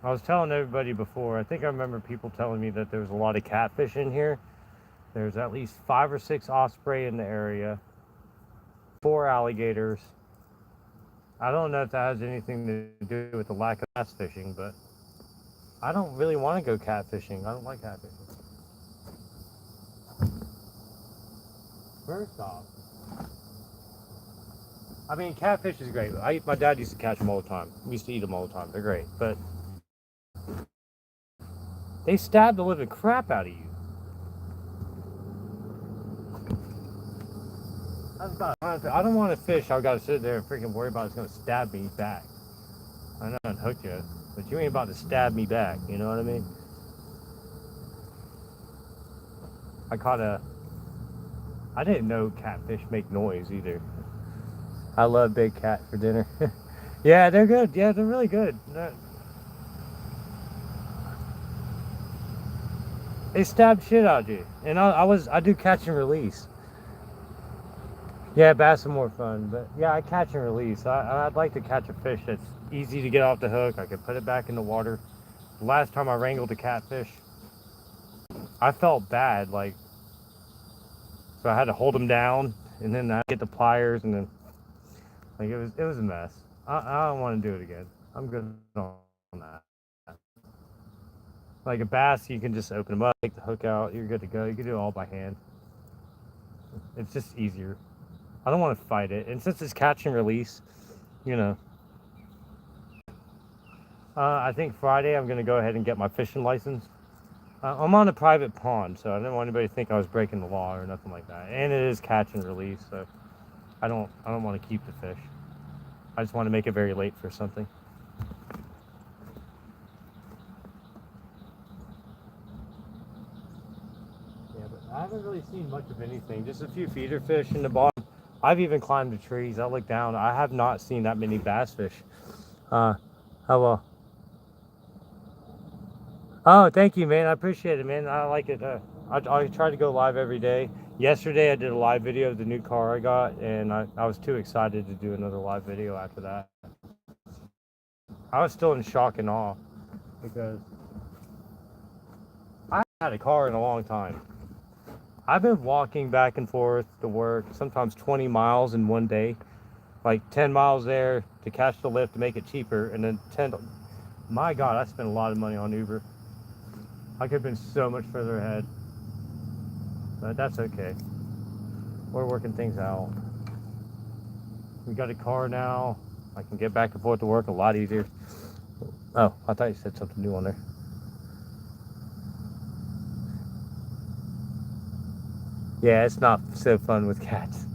I was telling everybody before, I think I remember people telling me that there was a lot of catfish in here. There's at least 5 or 6 osprey in the area, 4 alligators. I don't know if that has anything to do with the lack of bass fishing, but I don't really want to go catfishing. I don't like catfishing. First off, I mean, catfish is great. My dad used to catch them all the time. We used to eat them all the time. They're great, but they stab the living crap out of you. I don't want to fish. I've got to sit there and freaking worry about it's going to stab me back. I know I unhooked you, but you ain't about to stab me back. You know what I mean? I didn't know catfish make noise either. I love big cat for dinner. Yeah, they're good. Yeah, they're really good. They stabbed shit out of you. And I do catch and release. Yeah, bass are more fun, but yeah, I catch and release. I'd like to catch a fish that's easy to get off the hook. I can put it back in the water. The last time I wrangled a catfish, I felt bad, like, so I had to hold him down, and then I get the pliers, and then, like, it was a mess. I don't want to do it again. I'm good on that. Like a bass, you can just open them up, take the hook out, you're good to go. You can do it all by hand. It's just easier. I don't want to fight it, and since it's catch and release, you know. I think Friday I'm going to go ahead and get my fishing license. I'm on a private pond, so I didn't want anybody to think I was breaking the law or nothing like that. And it is catch and release, so I don't want to keep the fish. I just want to make it very late for something. Yeah, but I haven't really seen much of anything. Just a few feeder fish in the bottom. I've even climbed the trees. I look down. I have not seen that many bass fish. Hello. Oh, thank you, man. I appreciate it, man. I like it. I try to go live every day. Yesterday, I did a live video of the new car I got, and I was too excited to do another live video after that. I was still in shock and awe because I haven't had a car in a long time. I've been walking back and forth to work, sometimes 20 miles in one day, like 10 miles there to catch the lift to make it cheaper, and then 10. My God, I spent a lot of money on Uber. I could have been so much further ahead, but that's okay. We're working things out. We got a car now. I can get back and forth to work a lot easier. Oh, I thought you said something new on there. Yeah, it's not so fun with cats.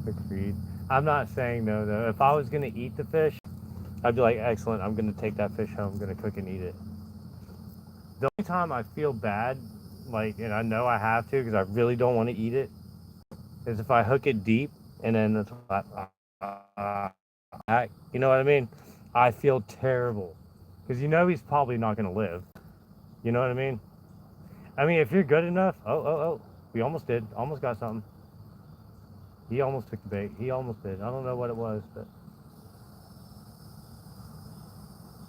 Agreed. I'm not saying though, if I was gonna eat the fish, I'd be like, excellent, I'm gonna take that fish home, I'm gonna cook and eat it. The only time I feel bad, like, and I know I have to because I really don't want to eat it, is if I hook it deep and then it's like, you know what I mean? I feel terrible because you know he's probably not going to live. You know what I mean? I mean, if you're good enough, we almost did, almost got something. He almost took the bait. He almost did. I don't know what it was, but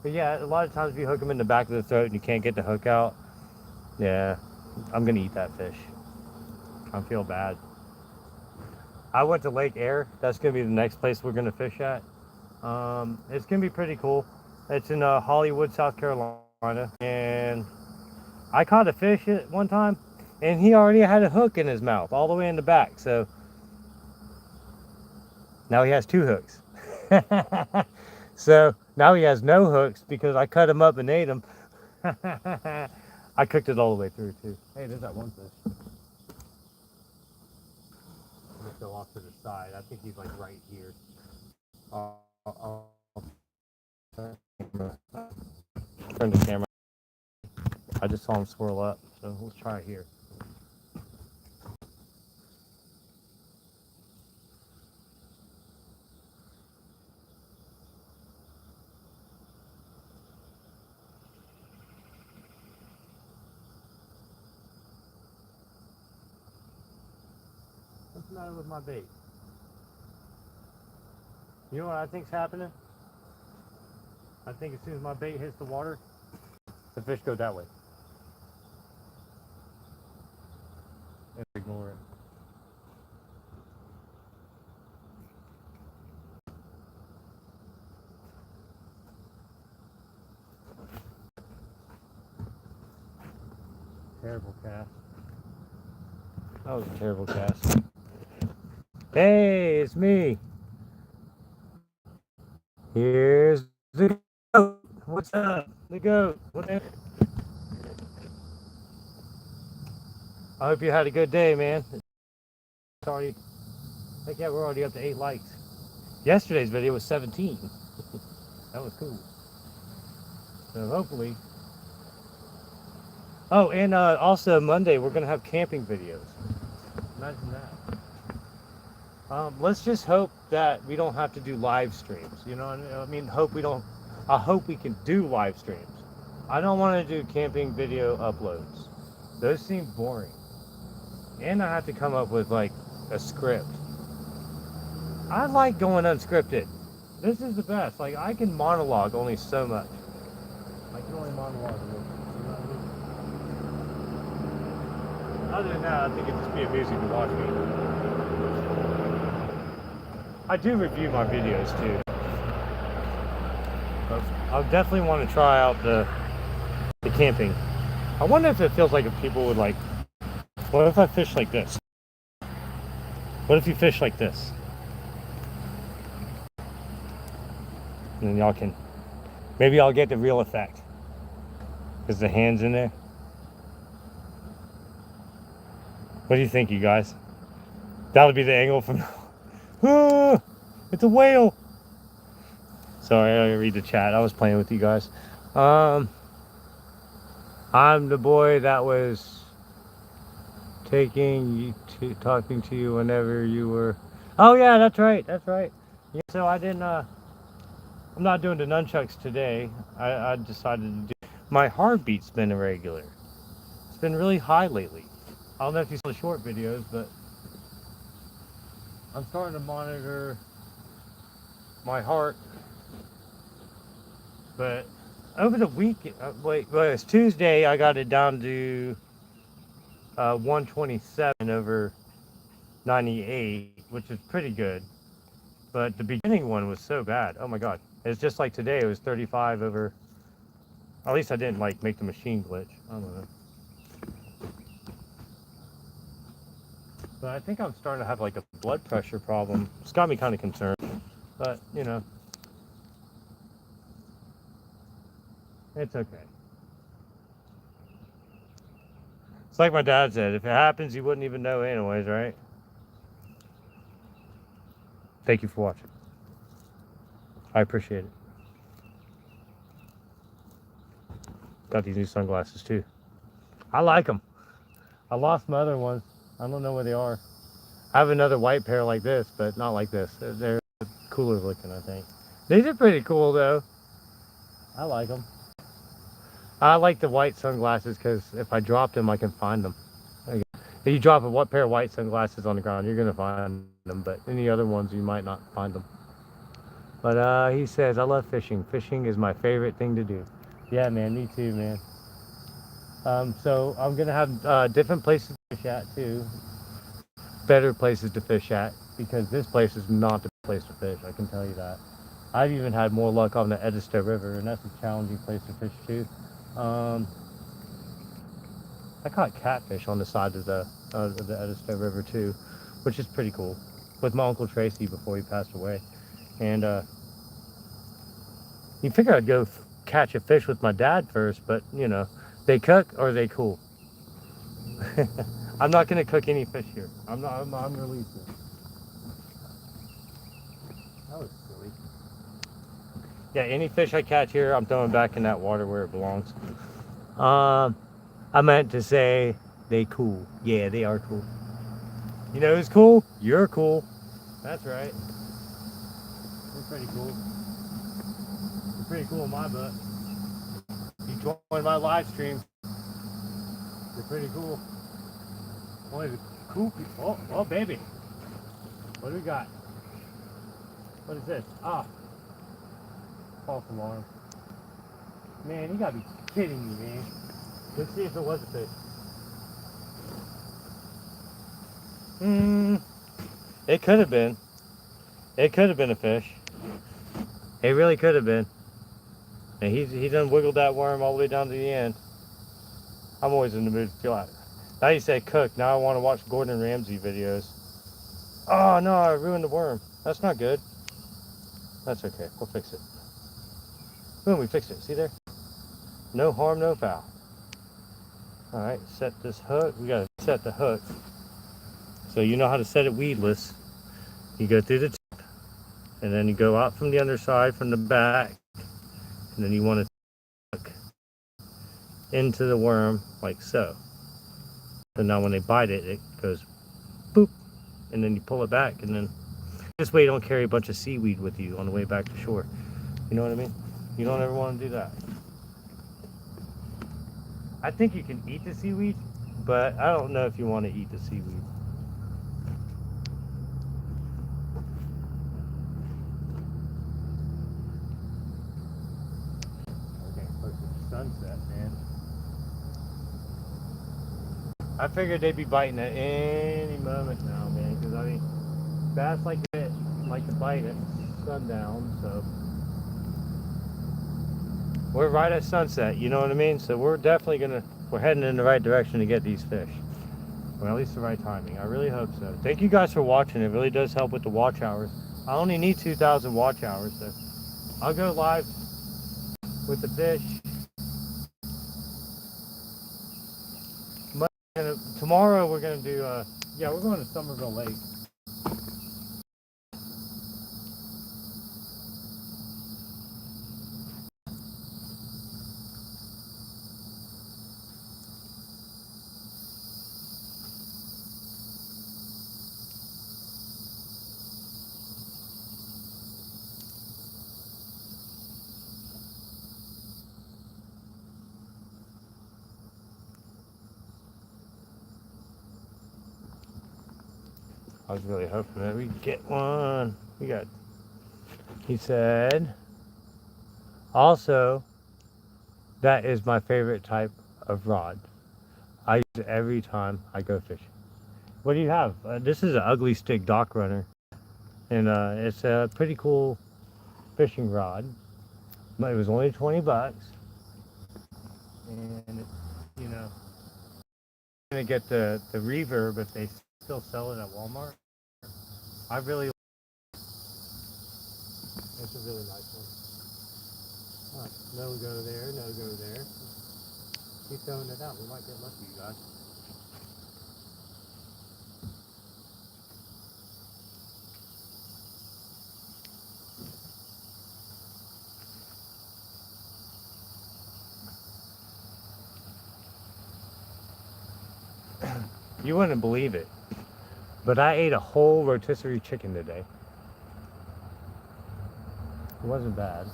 yeah, a lot of times if you hook him in the back of the throat and you can't get the hook out, yeah, I'm gonna eat that fish. I feel bad. I went to Lake Air. That's gonna be the next place we're gonna fish at. It's gonna be pretty cool. It's in Hollywood, South Carolina, and I caught a fish at one time, and he already had a hook in his mouth all the way in the back. So now he has two hooks. So now he has no hooks because I cut him up and ate him. I cooked it all the way through too. Hey, there's that one fish. I'm gonna go off to the side. I think he's like right here. I'll turn the camera. I just saw him swirl up, so let's try it here. What's the matter with my bait? You know what I think's happening? I think as soon as my bait hits the water, the fish go that way. And ignore it. Terrible cast. That was a terrible cast. Hey, it's me. Here's the goat. What's up? The goat. What's up? I hope you had a good day, man. Sorry. Heck yeah, we're already up to 8 likes. Yesterday's video was 17. That was cool. So hopefully. Oh, and also Monday we're gonna have camping videos. Imagine that. Let's just hope that we don't have to do live streams. You know what I mean? Hope we don't. I hope we can do live streams. I don't want to do camping video uploads. Those seem boring. And I have to come up with like a script. I like going unscripted. This is the best. Like I can monologue only so much. I can only monologue a little bit. You know what I mean? Other than that, I think it'd just be amusing to watch me. I do review my videos too. But I definitely want to try out the camping. I wonder if it feels like if people would like, what if I fish like this? What if you fish like this? And then y'all can, maybe I'll get the real effect. Because the hand's in there. What do you think, you guys? That'll be the angle from, oh, it's a whale. Sorry, I read the chat. I was playing with you guys. I'm the boy that was talking to you whenever you were. Oh yeah, that's right. That's right. Yeah, so I didn't. I'm not doing the nunchucks today. I decided to do. My heartbeat's been irregular. It's been really high lately. I don't know if you saw the short videos, but I'm starting to monitor my heart. But over the week, it's Tuesday, I got it down to 127 over 98, which is pretty good. But the beginning one was so bad. Oh my God. It's just like today, it was 35 over, at least I didn't like make the machine glitch. I don't know. But I think I'm starting to have like a blood pressure problem. It's got me kind of concerned, but you know, it's okay. It's like my dad said, if it happens, you wouldn't even know anyways, right? Thank you for watching. I appreciate it. got these new sunglasses too. I like them. I lost my other ones. I don't know where they are. I have another white pair like this, but not like this. They're cooler looking, I think. These are pretty cool though. I like them. I like the white sunglasses because if I drop them, I can find them. If you drop a pair of white sunglasses on the ground, you're gonna find them, but any other ones, you might not find them. But he says, I love fishing. Fishing is my favorite thing to do. Yeah, man, me too, man. So I'm gonna have different places to fish at too. Better places to fish at, because this place is not the place to fish, I can tell you that. I've even had more luck on the Edisto River, and that's a challenging place to fish too. I caught catfish on the side of the Edisto River too, which is pretty cool, with my Uncle Tracy before he passed away. And you figure I'd go catch a fish with my dad first, but you know, they cook or they cool. I'm not gonna cook any fish here. I'm releasing. That was silly. Yeah, any fish I catch here, I'm throwing back in that water where it belongs. I meant to say they cool. Yeah, they are cool. You know who's cool? You're cool. That's right. You're pretty cool. You're pretty cool in my book. You join my live stream. You're pretty cool. Only the cool people. Oh, baby. What do we got? What is this? Ah. False alarm. Man, you gotta be kidding me, man. Let's see if it was a fish. It could have been. It could have been a fish. It really could have been. And he done wiggled that worm all the way down to the end. I'm always in the mood to feel like. Now you say cook. Now I want to watch Gordon Ramsay videos. Oh no, I ruined the worm. That's not good. That's okay. We'll fix it. Boom, we fixed it. See there? No harm, no foul. Alright, set this hook. We gotta set the hook. So you know how to set it weedless. You go through the tip, and then you go out from the underside, from the back, and then you want to hook into the worm like so. So now when they bite it, it goes boop, and then you pull it back, and then this way you don't carry a bunch of seaweed with you on the way back to shore. You know what I mean? You don't ever want to do that. I think you can eat the seaweed, but I don't know if you want to eat the seaweed. Okay, close to the sunset, man. I figured they'd be biting at any moment now, man, because I mean, bass like to bite at sundown, so we're right at sunset, you know what I mean? So we're definitely we're heading in the right direction to get these fish. Or at least the right timing. I really hope so. Thank you guys for watching. It really does help with the watch hours. I only need 2,000 watch hours, so I'll go live with the fish. Tomorrow we're gonna do, yeah, we're going to Somerville Lake. I was really hoping that we'd get one. He said, also, that is my favorite type of rod. I use it every time I go fishing. What do you have? This is an ugly stick dock runner. And it's a pretty cool fishing rod. It was only 20 bucks. And it's, you know, I'm gonna get the reverb if they still sell it at Walmart. I really, it's a really nice one. All right, no go there, no go there. Keep throwing it out. We might get lucky, you guys. You wouldn't believe it, but I ate a whole rotisserie chicken today. It wasn't bad.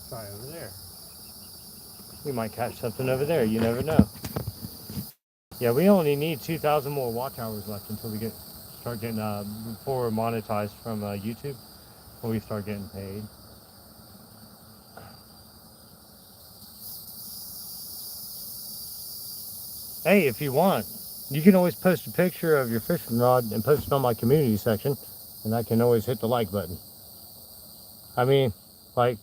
Try over there. You might catch something over there. You never know. Yeah, we only need 2,000 more watch hours left until we start getting before we're monetized from YouTube, when we start getting paid. Hey, if you want, you can always post a picture of your fishing rod and post it on my community section, and I can always hit the like button. I mean, like,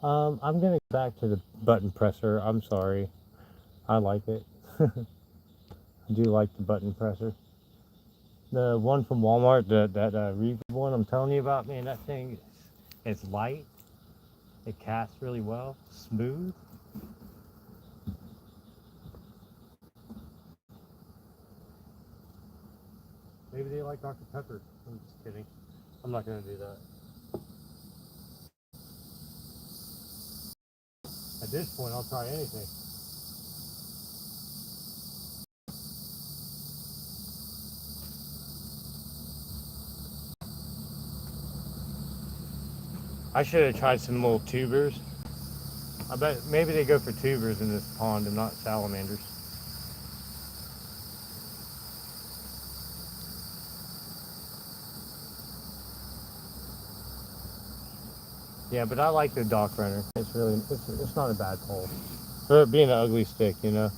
I'm gonna go back to the button presser. I'm sorry. I like it. I do like the button presser. The one from Walmart, that Reeve one I'm telling you about, man, that thing, it's light. It casts really well, smooth. Maybe they like Dr. Pepper. I'm just kidding. I'm not gonna do that. At this point, I'll try anything. I should have tried some little tubers. I bet maybe they go for tubers in this pond and not salamanders. Yeah, but I like the dock runner. It's not a bad pole. For it being an ugly stick, you know.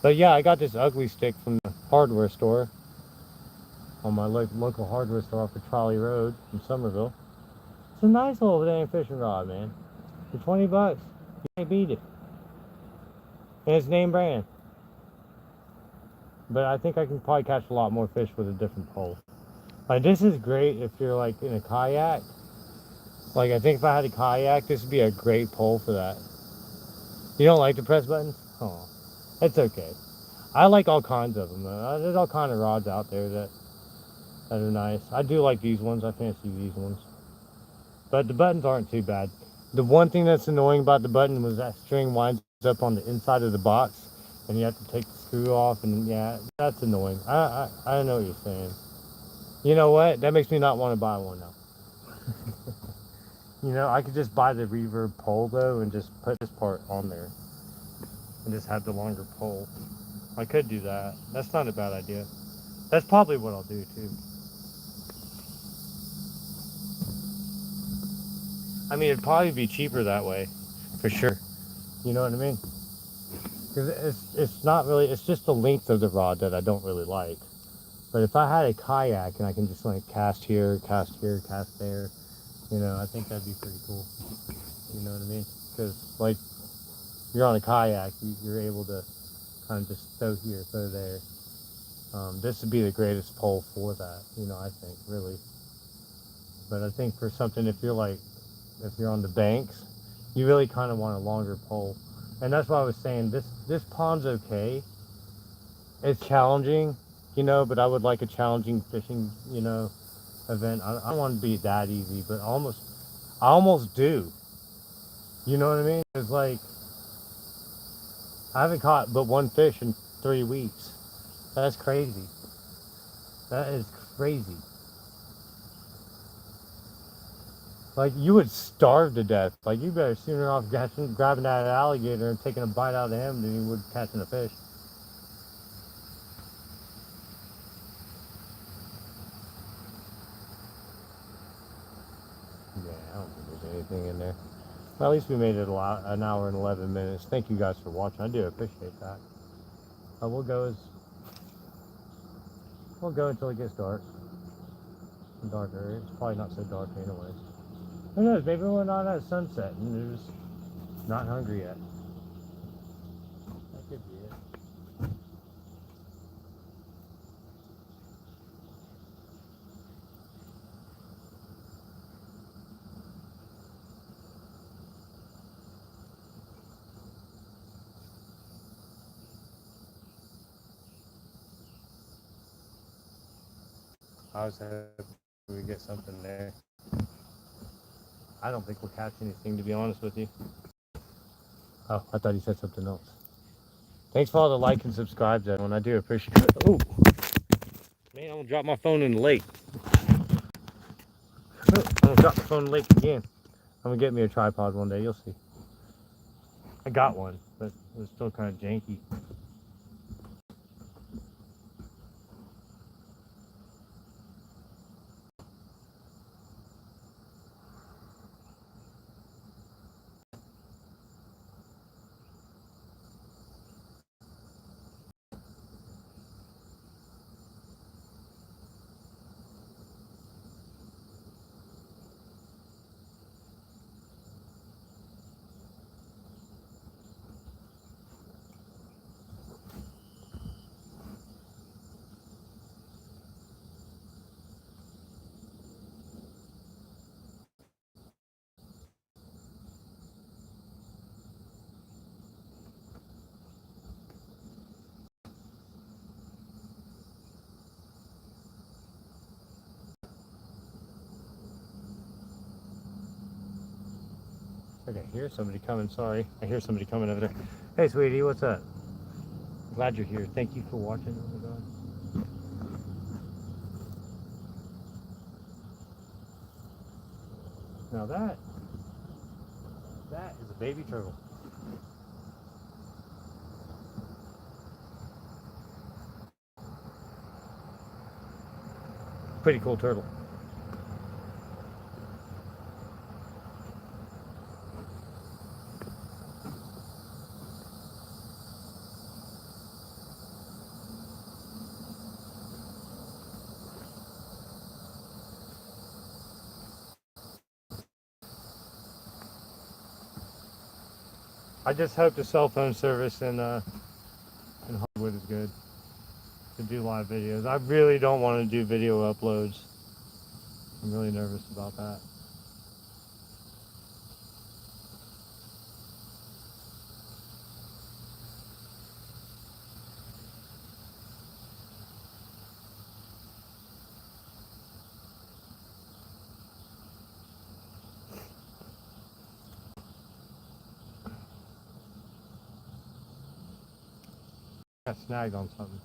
But yeah, I got this ugly stick from the hardware store, on my local hardware store off of Trolley Road in Somerville. It's a nice little damn fishing rod, man. For 20 bucks, you can't beat it. And it's name brand. But I think I can probably catch a lot more fish with a different pole. Like, this is great if you're like in a kayak. Like, I think if I had a kayak, this would be a great pole for that. You don't like the press buttons? Oh, it's okay. I like all kinds of them. There's all kind of rods out there that are nice. I do like these ones. I fancy these ones. But the buttons aren't too bad. The one thing that's annoying about the button was that string winds up on the inside of the box, and you have to take the screw off, and yeah, that's annoying. I know what you're saying. You know what? That makes me not want to buy one now. You know, I could just buy the reverb pole though and just put this part on there and just have the longer pole. I could do that. That's not a bad idea. That's probably what I'll do too. I mean, it'd probably be cheaper that way, for sure. You know what I mean? Because it's not really, it's just the length of the rod that I don't really like. But if I had a kayak and I can just like cast here, cast here, cast there, you know, I think that'd be pretty cool. You know what I mean? Because like you're on a kayak, you're able to kind of just throw here, throw there. This would be the greatest pole for that, you know, I think, really. But I think for something, if you're on the banks, you really kind of want a longer pole. And that's why I was saying this pond's okay. It's challenging, you know, but I would like a challenging fishing, you know, event. I don't want to be that easy, but I almost do. You know what I mean? It's like I haven't caught but one fish in 3 weeks. That's crazy. That is crazy. Like you would starve to death. Like you better sooner off grabbing that alligator and taking a bite out of him than you would catching a fish. Yeah, I don't think there's anything in there. Well, at least we made it an hour and 11 minutes. Thank you guys for watching. I do appreciate that. we'll go until it gets dark. Darker. It's probably not so dark anyways. Who knows? Maybe we're not at sunset and they're just not hungry yet. That could be it. I was hoping we get something there. I don't think we'll catch anything, to be honest with you. Oh, I thought you said something else. Thanks for all the like and subscribes, everyone. I do appreciate it. Oh, man, I'm gonna drop my phone in the lake. Oh, I'm gonna drop my phone in the lake again. I'm gonna get me a tripod one day. You'll see. I got one, but it was still kind of janky. Okay, I hear somebody coming. Sorry, I hear somebody coming over there. Hey, sweetie, what's up? Glad you're here. Thank you for watching. Oh my God. Now that is a baby turtle. Pretty cool turtle. I just hope the cell phone service in Hollywood is good to do live videos. I really don't want to do video uploads. I'm really nervous about that. I got snagged on something.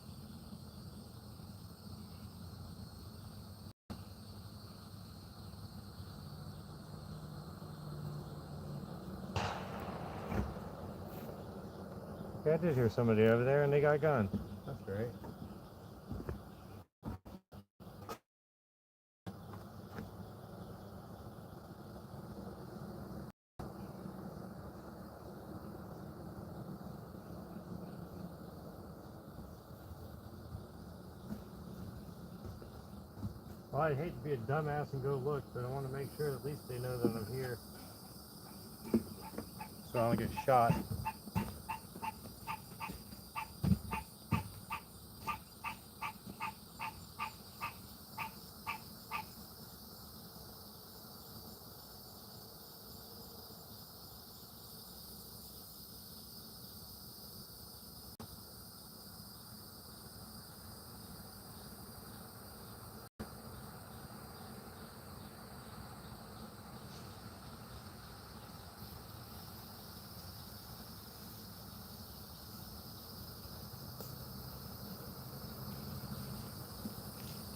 Okay, I did hear somebody over there and they got a gun. That's great. Well, I'd hate to be a dumbass and go look, but I want to make sure at least they know that I'm here, so I don't get shot.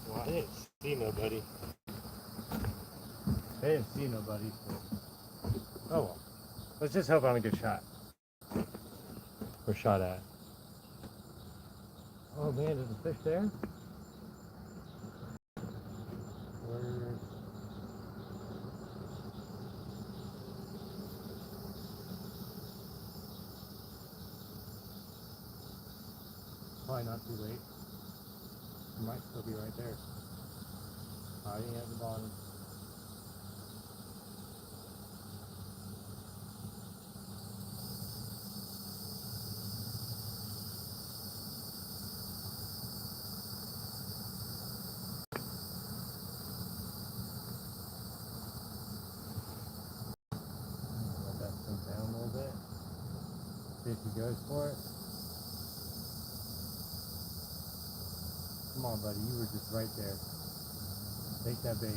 Well, I didn't see nobody. I didn't see nobody. Oh well. Let's just hope I don't get shot. Or shot at. Oh man, there's a fish there? Where? probably not too late. It might still be right there. Hiding at the bottom. Let that sink down a little bit. See if he goes for it. Come on, buddy. You were just right there. Take that bait.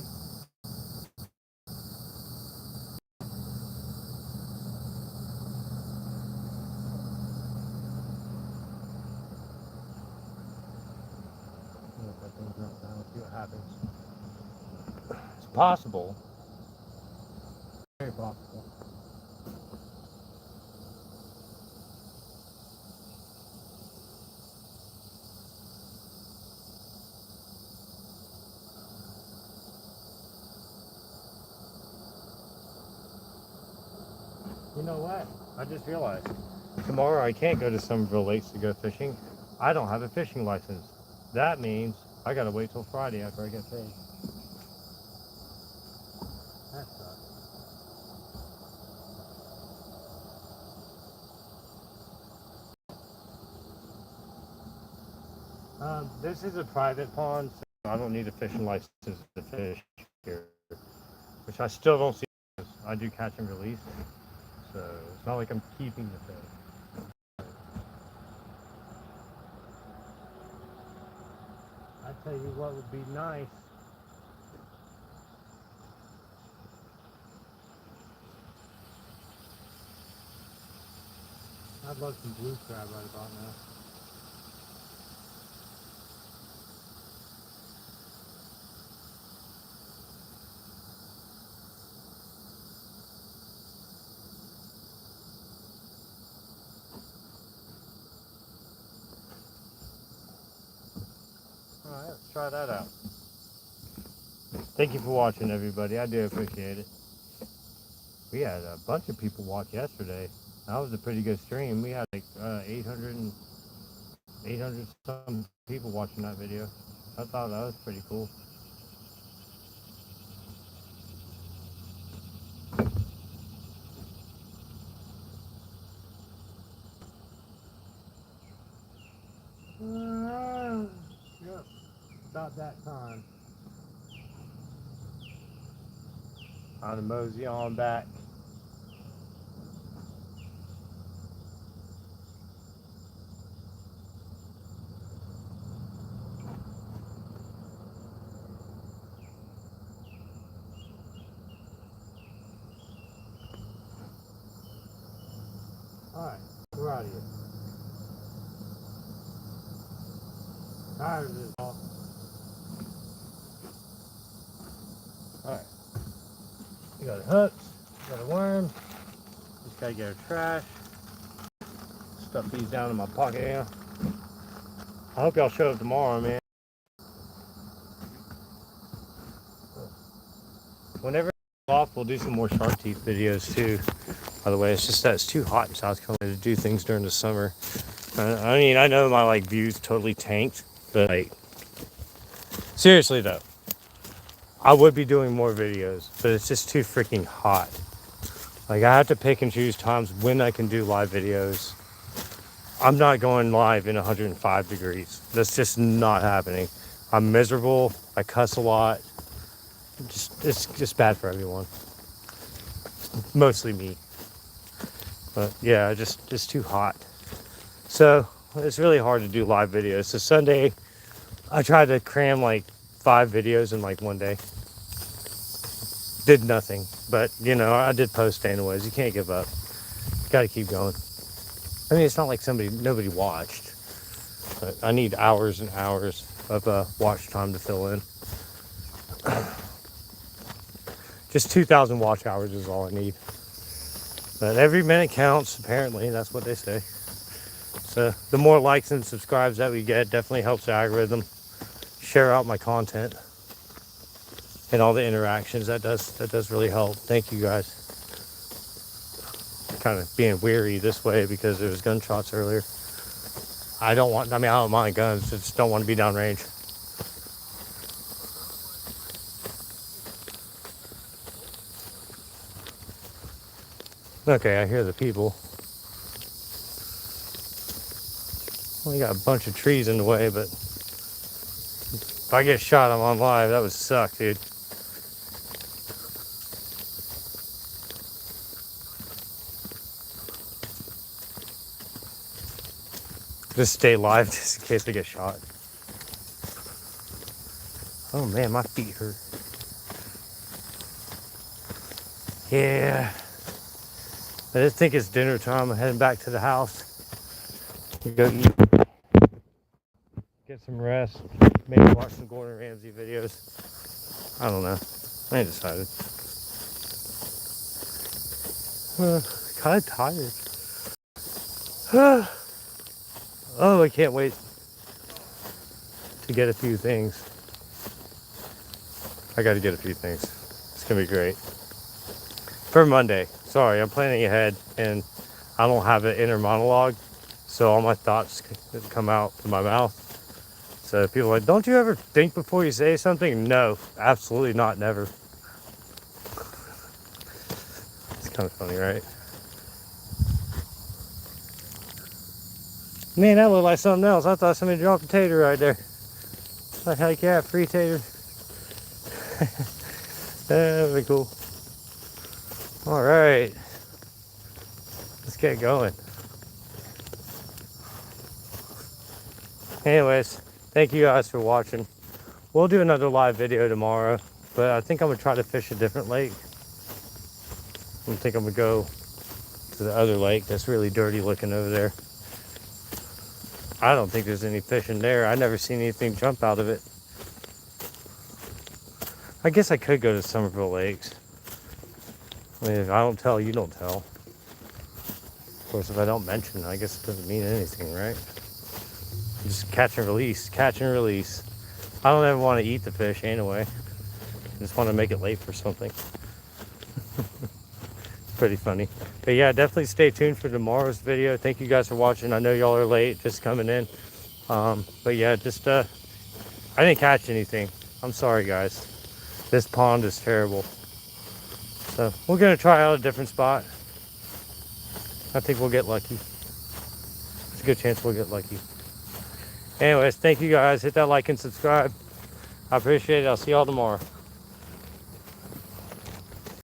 Let that thing drop down. See what happens. It's possible. Very possible. You know what? I just realized tomorrow I can't go to Somerville Lakes to go fishing. I don't have a fishing license. That means I gotta wait till Friday after I get paid. That sucks. This is a private pond, so I don't need a fishing license to fish here, which I still don't see. I do catch and release, so it's not like I'm keeping the fish. I tell you what would be nice. I'd love some blue crab right about now. Alright, let's try that out. Thank you for watching, everybody. I do appreciate it. We had a bunch of people watch yesterday. That was a pretty good stream. We had like 800 some people watching that video. I thought that was pretty cool. Yep, about that time. Time to mosey on back. Alright, we're out of here. Tired of this all. Alright. We got hooks, we got a worm. Just gotta get our trash. Stuff these down in my pocket here. I hope y'all show up tomorrow, man. Whenever it's off, we'll do some more shark teeth videos too. By the way, it's just that it's too hot in South Carolina to do things during the summer. I mean, I know my like views totally tanked, but like seriously though, I would be doing more videos, but it's just too freaking hot. Like I have to pick and choose times when I can do live videos. I'm not going live in 105 degrees. That's just not happening. I'm miserable. I cuss a lot. It's just bad for everyone. Mostly me. But yeah, just too hot. So it's really hard to do live videos. So Sunday, I tried to cram like 5 videos in like one day. Did nothing, but you know, I did post anyways. You can't give up. Got to keep going. I mean, it's not like nobody watched, but I need hours and hours of watch time to fill in. Just 2,000 watch hours is all I need. But every minute counts, apparently. That's what they say. So the more likes and subscribes that we get definitely helps the algorithm share out my content and all the interactions. That does really help. Thank you guys. Kind of being weary this way because there was gunshots earlier. I don't mind guns, just don't want to be downrange. Okay, I hear the people. We got a bunch of trees in the way, but if I get shot, I'm on live. That would suck, dude. Just stay live just in case I get shot. Oh man, my feet hurt. Yeah. I just think it's dinner time. I'm heading back to the house. Go eat. Get some rest. Maybe watch some Gordon Ramsay videos. I don't know. I ain't decided. Kind of tired. Oh, I can't wait to get a few things. I got to get a few things. It's going to be great. For Monday. Sorry, I'm planning ahead and I don't have an inner monologue. So all my thoughts come out of my mouth. So people are like, don't you ever think before you say something? No, absolutely not, never. It's kind of funny, right? Man, that looked like something else. I thought somebody dropped a tater right there. Like, heck yeah, free tater. That would be cool. All right. Let's get going. Anyways, thank you guys for watching. We'll do another live video tomorrow, but I think I'm gonna try to fish a different lake. I think I'm gonna go to the other lake that's really dirty looking over there. I don't think there's any fish in there. I never seen anything jump out of it. I guess I could go to Somerville Lakes. I mean, if I don't tell, you don't tell. Of course, if I don't mention, I guess it doesn't mean anything, right? Just catch and release, catch and release. I don't ever want to eat the fish anyway. I just want to make it late for something. Pretty funny. But yeah, definitely stay tuned for tomorrow's video. Thank you guys for watching. I know y'all are late, just coming in. But yeah, just I didn't catch anything. I'm sorry, guys. This pond is terrible. So we're gonna try out a different spot. I think we'll get lucky. There's a good chance we'll get lucky. Anyways, thank you guys. Hit that like and subscribe. I appreciate it. I'll see y'all tomorrow.